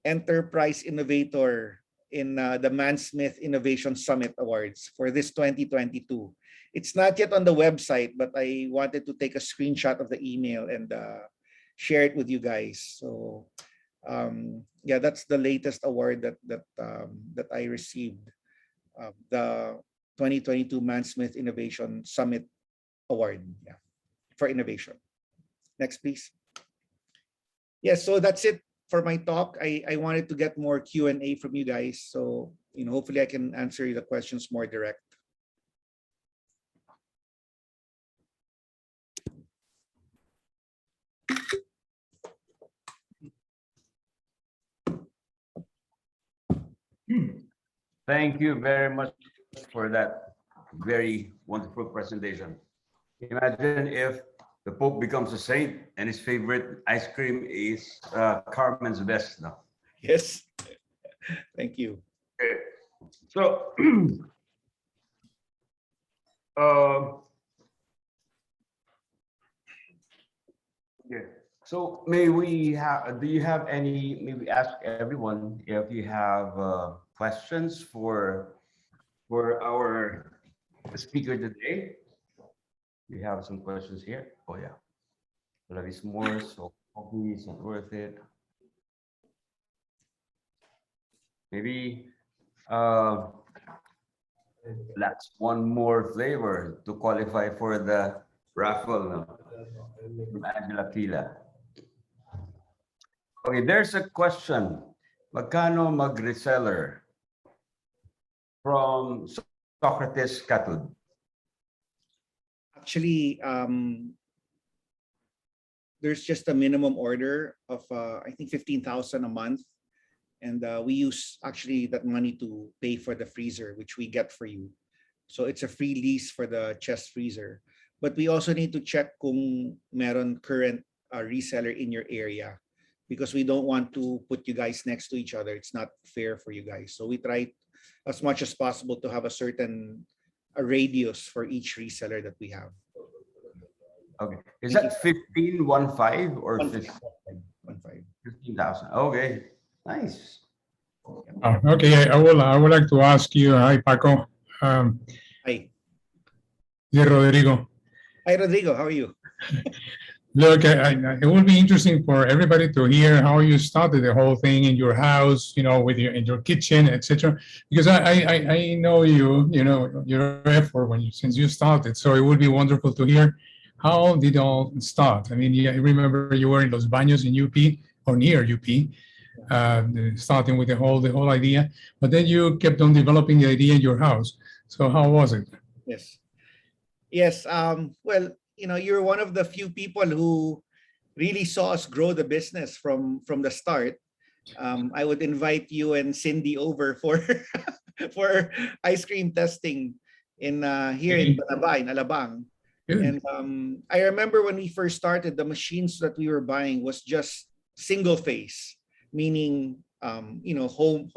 Enterprise Innovator in the Mansmith Innovation Summit Awards for this 2022. It's not yet on the website, but I wanted to take a screenshot of the email and share it with you guys. So yeah, that's the latest award that I received, the 2022 Mansmith Innovation Summit Award, yeah, for innovation. Next, please. Yes, so that's it for my talk. I wanted to get more Q&A from you guys. So, hopefully I can answer the questions more direct. Thank you very much for that very wonderful presentation. Imagine if the Pope becomes a saint and his favorite ice cream is Carmen's Best now. Yes, thank you. Okay. So, yeah. So may we have, do you have any, maybe ask everyone if you have questions for our speaker today. We have some questions here. Oh yeah. Love is more, so coffee is not worth it. Maybe That's one more flavor to qualify for the raffle, no? From Angela Kila. Okay, there's a question. Magkano mag-reseller? From Socrates Katud. Actually, there's just a minimum order of I think 15,000 a month, and we use actually that money to pay for the freezer, which we get for you. So it's a free lease for the chest freezer. But we also need to check kung meron current reseller in your area, because we don't want to put you guys next to each other. It's not fair for you guys. So we try as much as possible to have a certain radius for each reseller that we have. Okay. Is that 15 or 15. 15,000? Okay. Nice. Okay, I would like to ask you, hi Paco. Hi. Dear Rodrigo. Hi, Rodrigo. How are you? Look, it will be interesting for everybody to hear how you started the whole thing in your house, with in your kitchen, etc. Because I know your effort since you started. So it would be wonderful to hear how did it all start. I mean, I remember you were in Los Baños in UP or near UP, starting with the whole idea. But then you kept on developing the idea in your house. So how was it? Yes. Well, you're one of the few people who really saw us grow the business from the start. I would invite you and Cindy over for for ice cream testing in here in Banaba, in Alabang. Good. And I remember when we first started, the machines that we were buying was just single phase, meaning home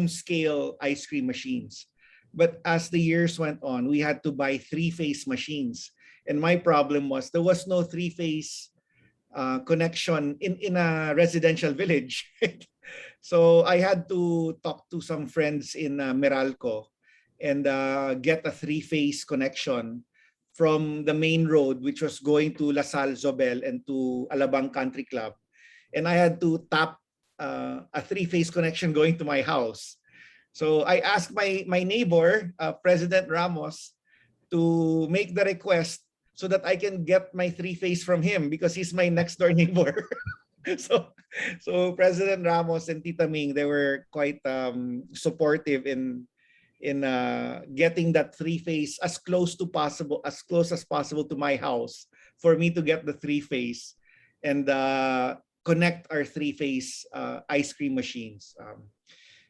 scale ice cream machines. But as the years went on, we had to buy 3-phase machines. And my problem was there was no 3-phase connection in a residential village. So I had to talk to some friends in Meralco and get a 3-phase connection from the main road, which was going to La Salle Zobel and to Alabang Country Club. And I had to tap a 3-phase connection going to my house. So I asked my neighbor, President Ramos, to make the request so that I can get my 3-phase from him because he's my next door neighbor. So President Ramos and Tita Ming, they were quite supportive in getting that 3-phase as close as possible to my house for me to get the 3-phase and connect our 3-phase ice cream machines.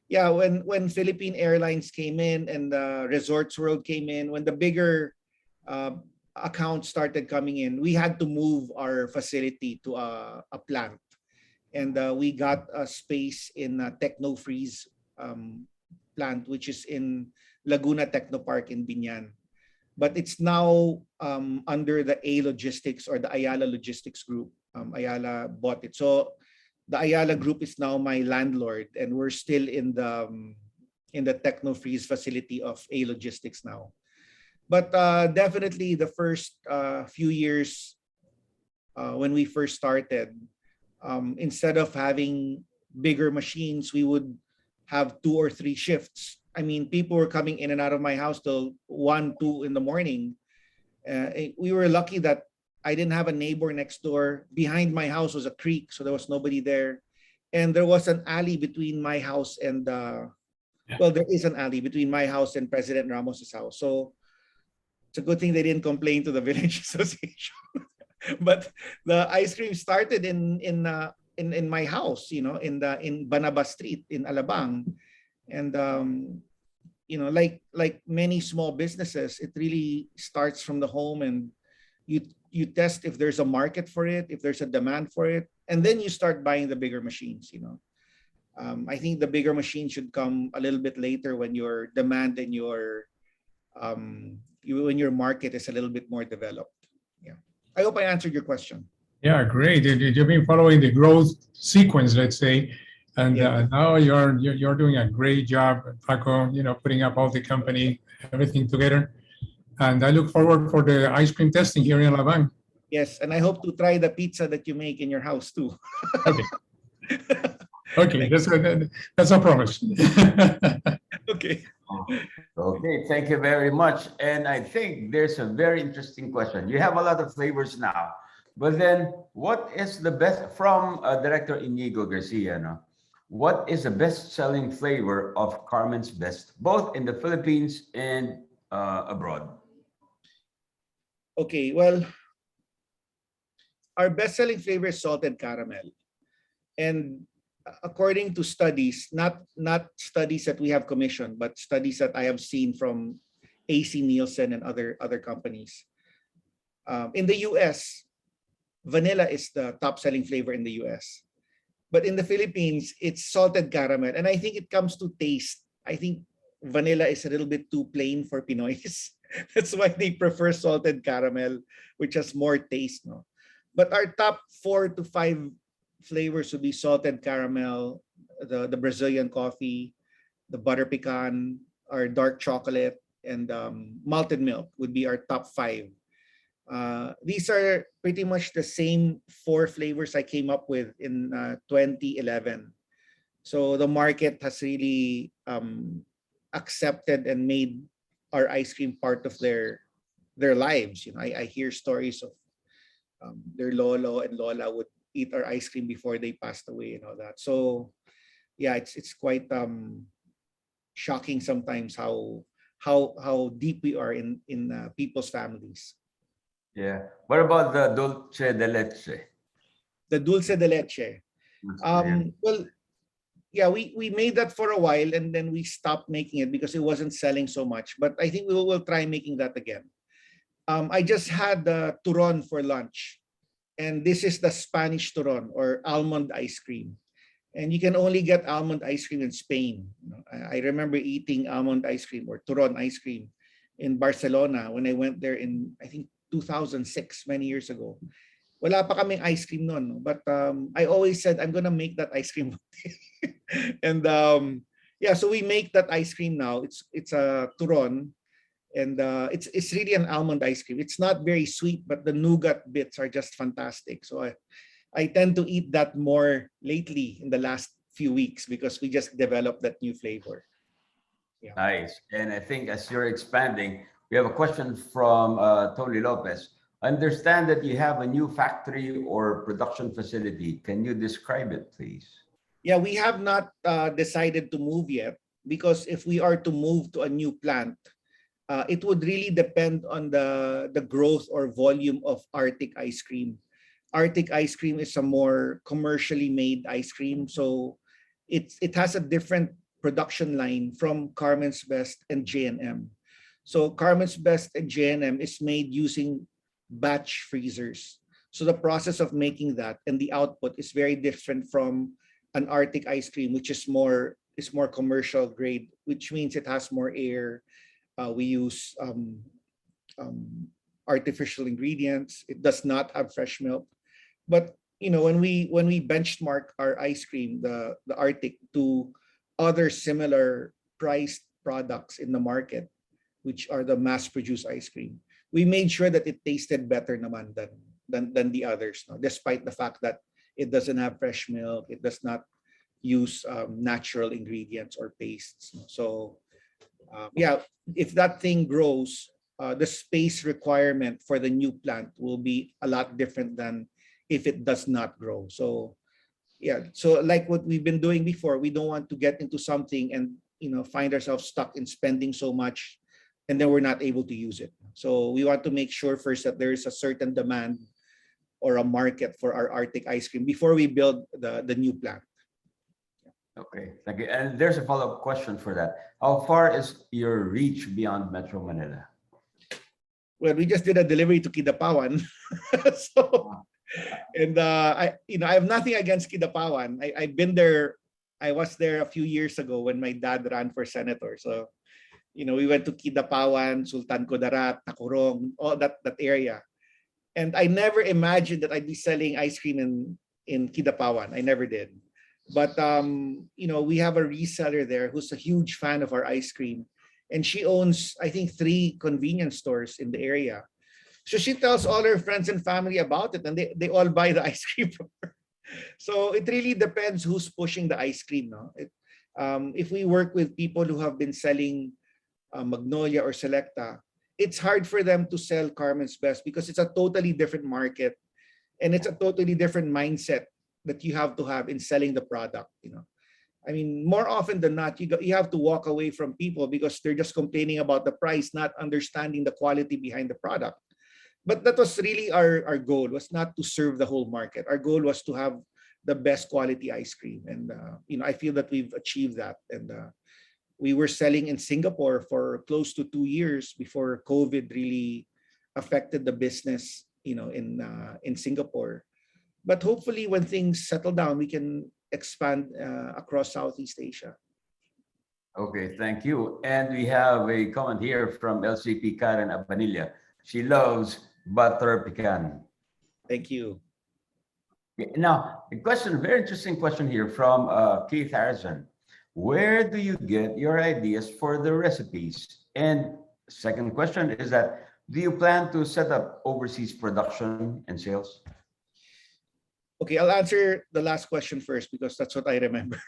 When Philippine Airlines came in and Resorts World came in, when the bigger accounts started coming in, we had to move our facility to a plant. And we got a space in Techno Freeze plant, which is in Laguna Technopark in Binyan. But it's now under the A Logistics or the Ayala Logistics Group. Ayala bought it. So the Ayala Group is now my landlord, and we're still in the Techno Freeze facility of A Logistics now. But definitely the first few years when we first started, instead of having bigger machines, we would have 2 or 3 shifts. I mean, people were coming in and out of my house till 1, 2 in the morning. We were lucky that I didn't have a neighbor next door. Behind my house was a creek, so there was nobody there. And there was an alley between my house and there is an alley between my house and President Ramos's house. So it's a good thing they didn't complain to the village association. But the ice cream started in my house, in Banaba Street in Alabang. And like many small businesses, it really starts from the home, and you test if there's a market for it, if there's a demand for it, and then you start buying the bigger machines. I think the bigger machine should come a little bit later when your demand and when your market is a little bit more developed. I hope I answered your question. Yeah, great. You've been following the growth sequence, let's say, and now you're doing a great job, Paco. Putting up all the company, everything together. And I look forward for the ice cream testing here in Alabang. Yes, and I hope to try the pizza that you make in your house too. Okay, that's a promise. Okay. Okay, thank you very much. And I think there's a very interesting question. You have a lot of flavors now, but then what is the best from Director Inigo Garcia? No? What is the best-selling flavor of Carmen's Best, both in the Philippines and abroad? Okay, well, our best-selling flavor is salted caramel. And according to studies, not studies that we have commissioned, but studies that I have seen from AC Nielsen and other companies. In the US, vanilla is the top-selling flavor in the US. But in the Philippines, it's salted caramel. And I think it comes to taste. I think vanilla is a little bit too plain for Pinoys. That's why they prefer salted caramel, which has more taste. No? But our top 4 to 5 flavors would be salted caramel, the Brazilian coffee, the butter pecan, our dark chocolate, and malted milk would be our top 5. These are pretty much the same 4 flavors I came up with in 2011. So the market has really accepted and made our ice cream part of their lives. You know, I hear stories of their lolo and lola would eat our ice cream before they passed away and all that. So yeah, it's quite shocking sometimes how deep we are in people's families. Yeah. What about the Dolce De Leche? The Dulce de Leche. Well, yeah, we made that for a while and then we stopped making it because it wasn't selling so much. But I think we will try making that again. I just had the turon for lunch. And this is the Spanish turon or almond ice cream. And you can only get almond ice cream in Spain. I remember eating almond ice cream or turon ice cream in Barcelona when I went there in, I think, 2006, many years ago. Wala pa kaming ice cream noon. No? But I always said, I'm going to make that ice cream. And yeah, so we make that ice cream now. It's a turon. And it's really an almond ice cream. It's not very sweet, but the nougat bits are just fantastic. So I tend to eat that more lately in the last few weeks because we just developed that new flavor. Yeah. Nice. And I think as you're expanding, we have a question from Tony Lopez. Understand that you have a new factory or production facility. Can you describe it, please? Yeah, we have not decided to move yet because if we are to move to a new plant, it would really depend on the growth or volume of Arctic ice cream. Arctic ice cream is a more commercially made ice cream. So it has a different production line from Carmen's Best and J&M. So Carmen's Best and J&M is made using batch freezers. So the process of making that and the output is very different from an Arctic ice cream, which is more commercial grade, which means it has more air. We use artificial ingredients. It does not have fresh milk. But you know, when we benchmark our ice cream, the Arctic, to other similar priced products in the market, which are the mass-produced ice cream, we made sure that it tasted better naman than the others, no? Despite the fact that it doesn't have fresh milk, it does not use natural ingredients or pastes. No? So yeah, if that thing grows, the space requirement for the new plant will be a lot different than if it does not grow. So yeah, so like what we've been doing before, we don't want to get into something and find ourselves stuck in spending so much and then we're not able to use it. So we want to make sure first that there is a certain demand or a market for our Arctic ice cream before we build the new plant. Okay, thank you. And there's a follow-up question for that. How far is your reach beyond Metro Manila? Well, we just did a delivery to Kidapawan. So, and I have nothing against Kidapawan. I've been there. I was there a few years ago when my dad ran for senator. So, we went to Kidapawan, Sultan Kudarat, Takurong, all that area. And I never imagined that I'd be selling ice cream in Kidapawan. I never did. But we have a reseller there who's a huge fan of our ice cream. And she owns, I think, 3 convenience stores in the area. So she tells all her friends and family about it, and they all buy the ice cream from her. So it really depends who's pushing the ice cream. No? If we work with people who have been selling Magnolia or Selecta, it's hard for them to sell Carmen's Best because it's a totally different market and it's a totally different mindset that you have to have in selling the product. I mean, more often than not, you have to walk away from people because they're just complaining about the price, not understanding the quality behind the product. But that was really our goal, was not to serve the whole market. Our goal was to have the best quality ice cream. And, I feel that we've achieved that. And we were selling in Singapore for close to 2 years before COVID really affected the business, in Singapore. But hopefully when things settle down, we can expand across Southeast Asia. Okay, thank you. And we have a comment here from LCP Karen Abanilla. She loves Butter Pecan. Thank you. Now, a question, very interesting question here from Keith Harrison. Where do you get your ideas for the recipes? And second question is that, do you plan to set up overseas production and sales? Okay, I'll answer the last question first because that's what I remember.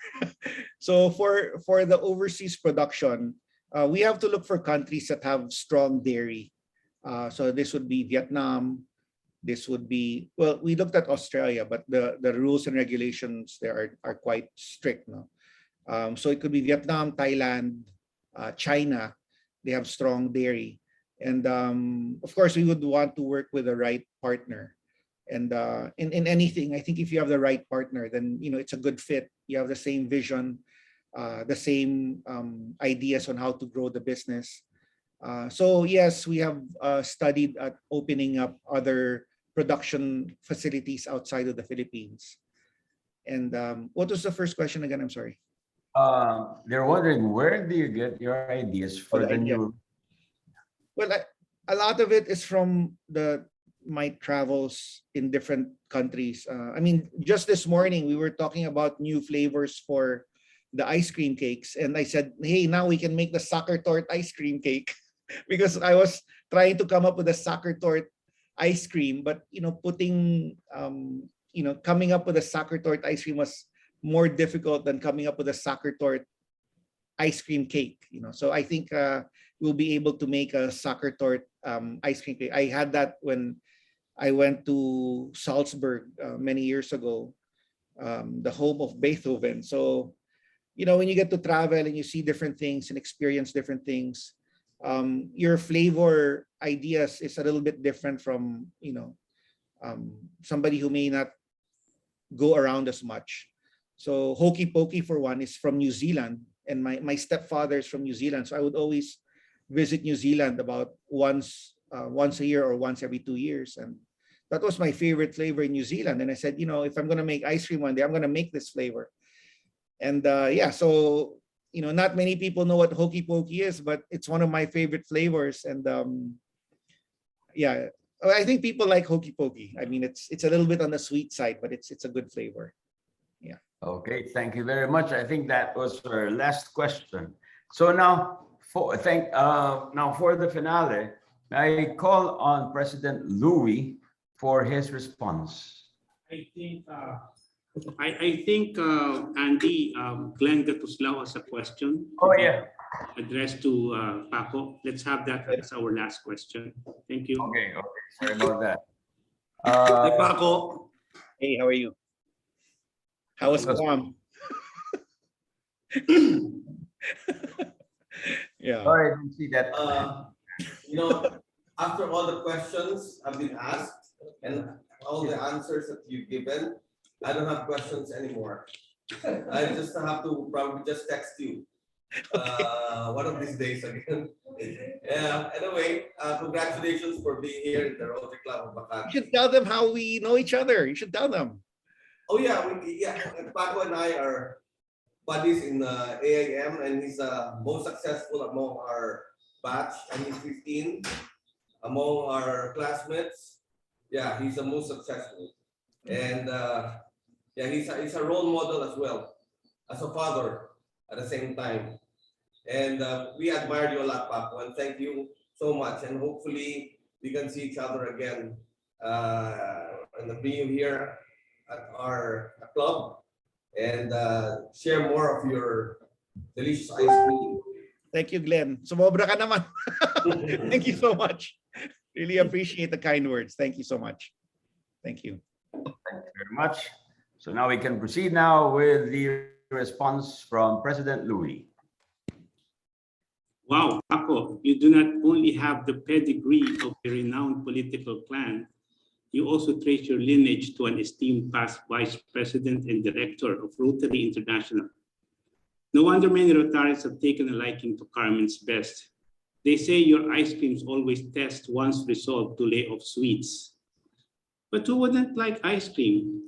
So for the overseas production, we have to look for countries that have strong dairy. So this would be Vietnam. This would be, well, we looked at Australia, but the rules and regulations there are quite strict. No? So it could be Vietnam, Thailand, China. They have strong dairy. And of course, we would want to work with the right partner. And in anything, I think if you have the right partner, then it's a good fit. You have the same vision, the same ideas on how to grow the business. So yes, we have studied at opening up other production facilities outside of the Philippines. And what was the first question again? I'm sorry. They're wondering, where do you get your ideas for the new? Well, a lot of it is from my travels in different countries. I mean, just this morning we were talking about new flavors for the ice cream cakes, and I said, hey, now we can make the soccer tort ice cream cake because I was trying to come up with a soccer tort ice cream, but coming up with a soccer tort ice cream was more difficult than coming up with a soccer tort ice cream cake. So I think we'll be able to make a soccer tort ice cream cake. I had that when I went to Salzburg many years ago, the home of Beethoven. So, when you get to travel and you see different things and experience different things, your flavor ideas is a little bit different from, somebody who may not go around as much. So Hokey Pokey, for one, is from New Zealand, and my stepfather is from New Zealand. So I would always visit New Zealand about once a year or once every 2 years. And that was my favorite flavor in New Zealand. And I said, if I'm going to make ice cream one day, I'm going to make this flavor. And so, not many people know what Hokey Pokey is, but it's one of my favorite flavors. And I think people like Hokey Pokey. I mean, it's a little bit on the sweet side, but it's a good flavor. Yeah. Okay, thank you very much. I think that was our last question. So now for the finale, I call on President Louis for his response. I think Andy, Glenn Gatuslao has a question. Oh yeah. Addressed to Paco. Let's have that as our last question. Thank you. Okay. Sorry about that. Hey, Paco. Hey, how are you? How was Guam? Yeah. Sorry, I didn't see that. After all the questions have been asked and all the answers that you've given, I don't have questions anymore. I just have to probably just text you one of these days again. Yeah. Anyway, congratulations for being here in the Rotary Club of Makati. You should tell them how we know each other. You should tell them. Oh yeah, Paco and I are buddies in AIM, and he's most successful among our batch, and he's 15 among our classmates. Yeah, he's the most successful, and he's a role model as well, as a father at the same time. And we admire you a lot, Paco, and thank you so much. And hopefully we can see each other again and bring you here at our club and share more of your delicious ice cream. Thank you, Glenn. Sumobra ka naman. Thank you so much. Really appreciate the kind words. Thank you so much. Thank you. Thank you very much. So now we can proceed now with the response from President Louis. Wow, Paco, you do not only have the pedigree of a renowned political clan, you also trace your lineage to an esteemed past vice president and director of Rotary International. No wonder many Rotarians have taken a liking to Carmen's best. They say your ice creams always test one's resolve to lay off sweets. But who wouldn't like ice cream?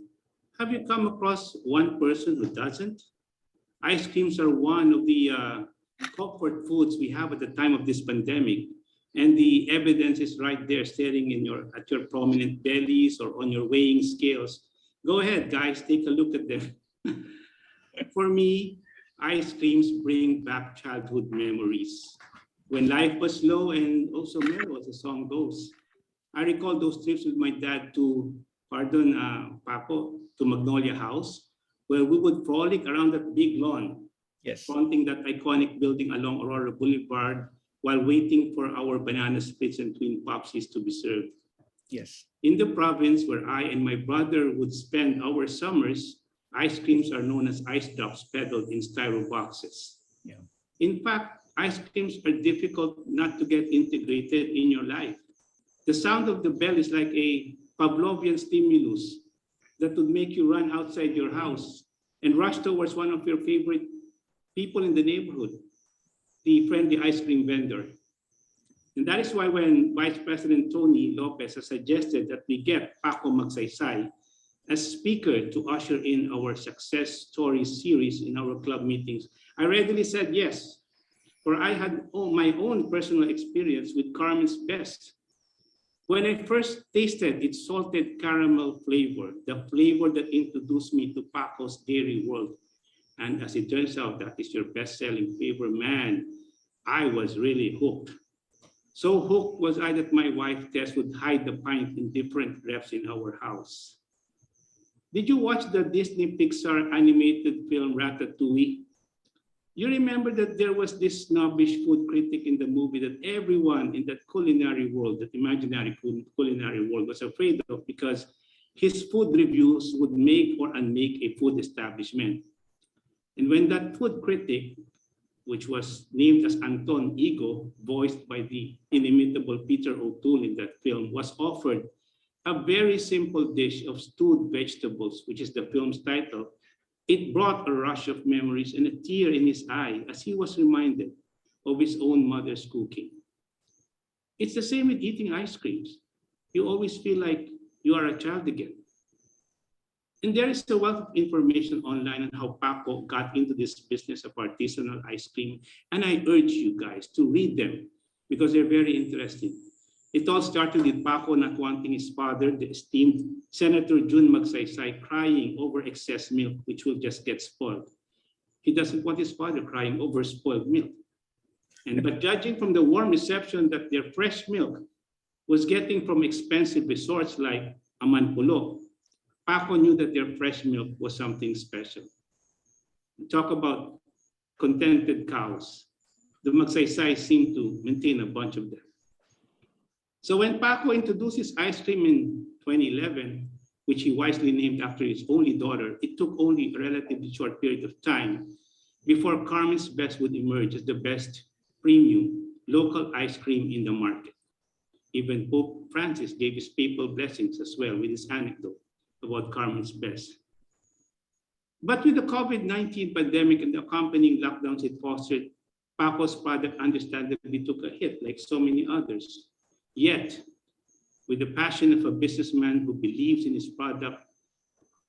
Have you come across one person who doesn't? Ice creams are one of the comfort foods we have at the time of this pandemic. And the evidence is right there staring at your prominent bellies or on your weighing scales. Go ahead, guys, take a look at them. For me, ice creams bring back childhood memories. When life was slow and also mellow, as the song goes. I recall those trips with my dad to, Paco, to Magnolia House, where we would frolic around that big lawn, fronting that iconic building along Aurora Boulevard while waiting for our banana splits and twin popsies to be served. Yes. In the province where I and my brother would spend our summers, ice creams are known as ice drops peddled in styro boxes. Yeah. In fact, ice creams are difficult not to get integrated in your life. The sound of the bell is like a Pavlovian stimulus that would make you run outside your house and rush towards one of your favorite people in the neighborhood, the friendly ice cream vendor. And that is why when Vice President Tony Lopez has suggested that we get Paco Magsaysay as speaker to usher in our success stories series in our club meetings, I readily said yes, for I had my own personal experience with Carmen's Best. When I first tasted its salted caramel flavor, the flavor that introduced me to Paco's dairy world, and as it turns out, that is your best-selling flavor, man, I was really hooked. So hooked was I that my wife Tess would hide the pint in different refs in our house. Did you watch the Disney Pixar animated film Ratatouille? You remember that there was this snobbish food critic in the movie that everyone in that culinary world, that imaginary culinary world, was afraid of because his food reviews would make or unmake a food establishment. And when that food critic, which was named as Anton Ego, voiced by the inimitable Peter O'Toole in that film, was offered a very simple dish of stewed vegetables, which is the film's title, it brought a rush of memories and a tear in his eye as he was reminded of his own mother's cooking. It's the same with eating ice creams. You always feel like you are a child again. And there is a wealth of information online on how Paco got into this business of artisanal ice cream. And I urge you guys to read them because they're very interesting. It all started with Paco not wanting his father, the esteemed Senator Jun Magsaysay, crying over excess milk, which will just get spoiled. He doesn't want his father crying over spoiled milk. But judging from the warm reception that their fresh milk was getting from expensive resorts like Amanpulo, Paco knew that their fresh milk was something special. Talk about contented cows. The Magsaysay seemed to maintain a bunch of them. So when Paco introduced his ice cream in 2011, which he wisely named after his only daughter, it took only a relatively short period of time before Carmen's Best would emerge as the best premium local ice cream in the market. Even Pope Francis gave his papal blessings as well with his anecdote about Carmen's Best. But with the COVID-19 pandemic and the accompanying lockdowns it fostered, Paco's product understandably took a hit like so many others. Yet, with the passion of a businessman who believes in his product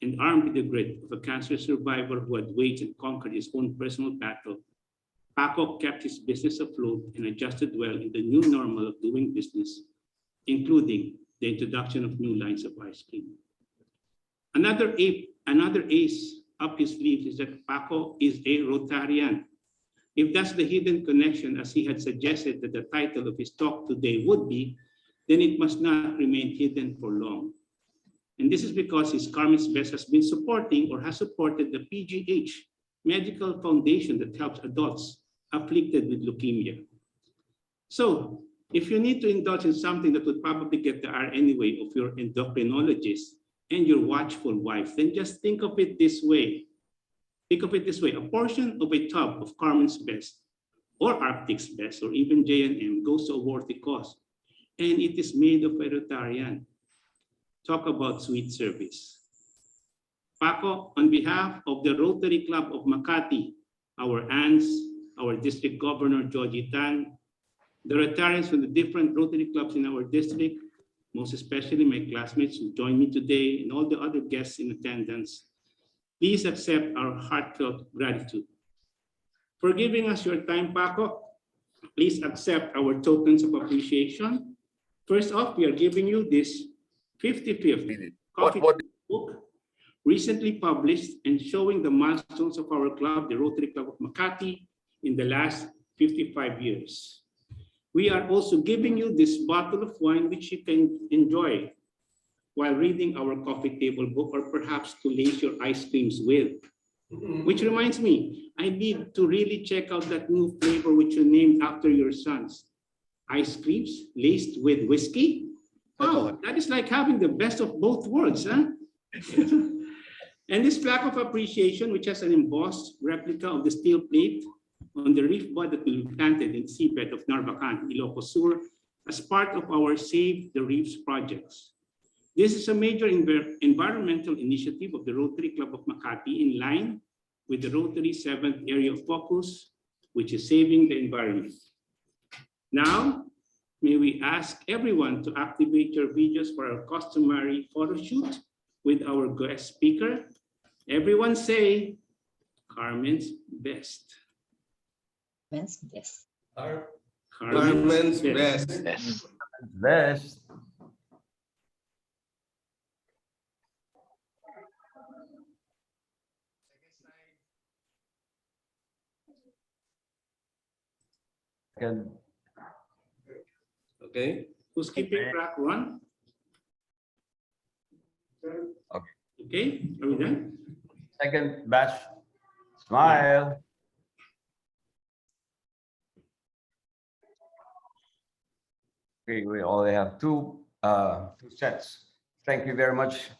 and armed with the grit of a cancer survivor who had waged and conquered his own personal battle, Paco kept his business afloat and adjusted well in the new normal of doing business, including the introduction of new lines of ice cream. Another ace up his sleeves is that Paco is a Rotarian. If that's the hidden connection, as he had suggested that the title of his talk today would be, then it must not remain hidden for long. And this is because his Carmen's Best has been supporting or has supported the PGH, medical foundation that helps adults afflicted with leukemia. So if you need to indulge in something that would probably get the ire anyway of your endocrinologist and your watchful wife, then just think of it this way. Think of it this way: a portion of a tub of Carmen's Best or Arctic's Best or even J&M goes to a worthy cause, and it is made of a Rotarian. Talk about sweet service. Paco, on behalf of the Rotary Club of Makati, our aunts, our district governor, Georgie Tan, the Rotarians from the different Rotary clubs in our district, most especially my classmates who join me today and all the other guests in attendance, please accept our heartfelt gratitude. For giving us your time, Paco, please accept our tokens of appreciation. First off, we are giving you this 55th coffee book, recently published and showing the milestones of our club, the Rotary Club of Makati, in the last 55 years. We are also giving you this bottle of wine which you can enjoy while reading our coffee table book, or perhaps to lace your ice creams with. Which reminds me, I need to really check out that new flavor which you named after your sons. Ice creams laced with whiskey? Wow, that is like having the best of both worlds, huh? And this plaque of appreciation, which has an embossed replica of the steel plate on the reef bud that will be planted in the seabed of Narvacan, Ilocos Sur, as part of our Save the Reefs projects. This is a major environmental initiative of the Rotary Club of Makati, in line with the Rotary 7th area of focus, which is saving the environment. Now, may we ask everyone to activate your videos for our customary photo shoot with our guest speaker. Everyone say, Carmen's best. Carmen's best. Carmen's best. Best. Second. Okay, who's keeping track? One. Okay. Okay, are we done? Second batch. Smile. Okay, we only have two sets. Thank you very much.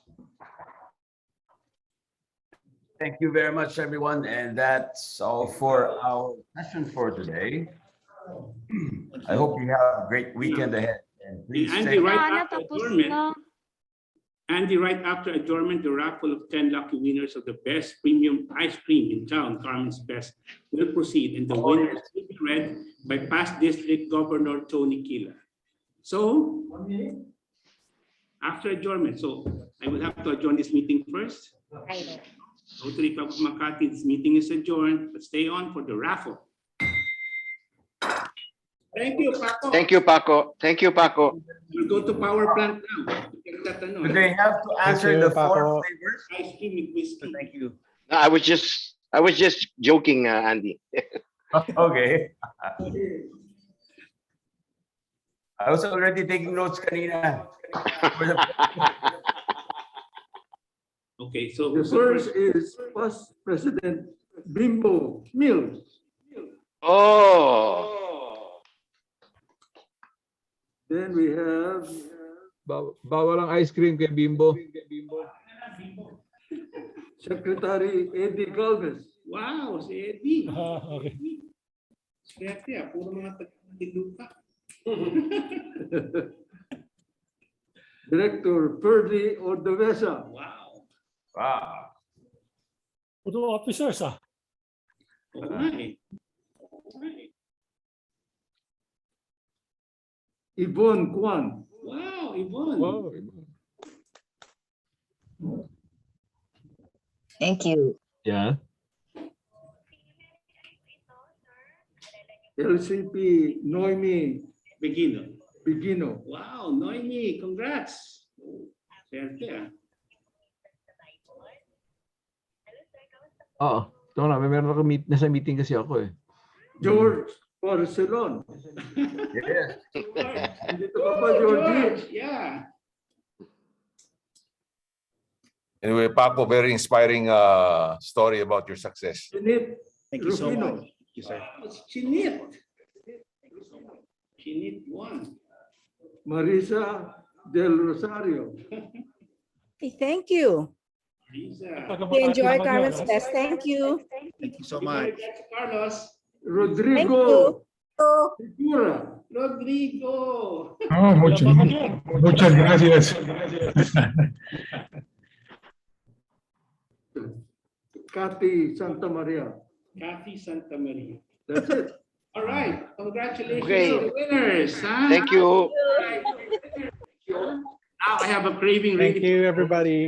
Thank you very much, everyone. And that's all for our session for today. I hope you have a great weekend ahead. And please Andy, stay- right after adjournment, the raffle of 10 lucky winners of the best premium ice cream in town, Carmen's Best, will proceed, and the winners will be read by past District Governor Tony Kila. So, after adjournment, so I will have to adjourn this meeting first. Rotary Club of Makati, this meeting is adjourned, but stay on for the raffle. Thank you, Paco. Thank you, Paco. Thank you, Paco. We'll go to power plant now. Do they have to answer the four flavors? Ice cream with whiskey. Thank you. No, I was just joking, Andy. Okay. I was already taking notes kanina. Okay, so The first is past President Bimbo Mills. Oh. Then we have Bawal ang ice cream kay Bimbo. Secretary Eddie Galvez. Wow, si Eddie. Okay. Swerte puro mga taga-Tiluca. Director Ferdy Ordovesa. Wow. Wow. Puro officers ah. Okay. Yvonne Kwan. Wow, Yvonne. Wow. Thank you. Yeah. LCP Noemi Begino. Begino. Wow, Noemi, congrats. Swerte Oo. Ito na, meron ako nasa meeting kasi ako eh. George Porcelon. Yes. Dito ka pa, Georgie? Yeah. Anyway, Paco, very inspiring story about your success. Chinit Thank you so Rufino. much. Thank you, sir. It's Chinit. Chinit one. Marisa Del Rosario. Thank you. Lisa. We enjoy Carmen's test. Thank you. Thank you so much. That's Carlos. Rodrigo Segura. Rodrigo. Oh, muchas gracias. Cathy Santa Maria. Kathy Santa Maria. That's it. All right. Congratulations Okay. to the winners. Huh? Thank you. Now I have a craving. Thank you, everybody.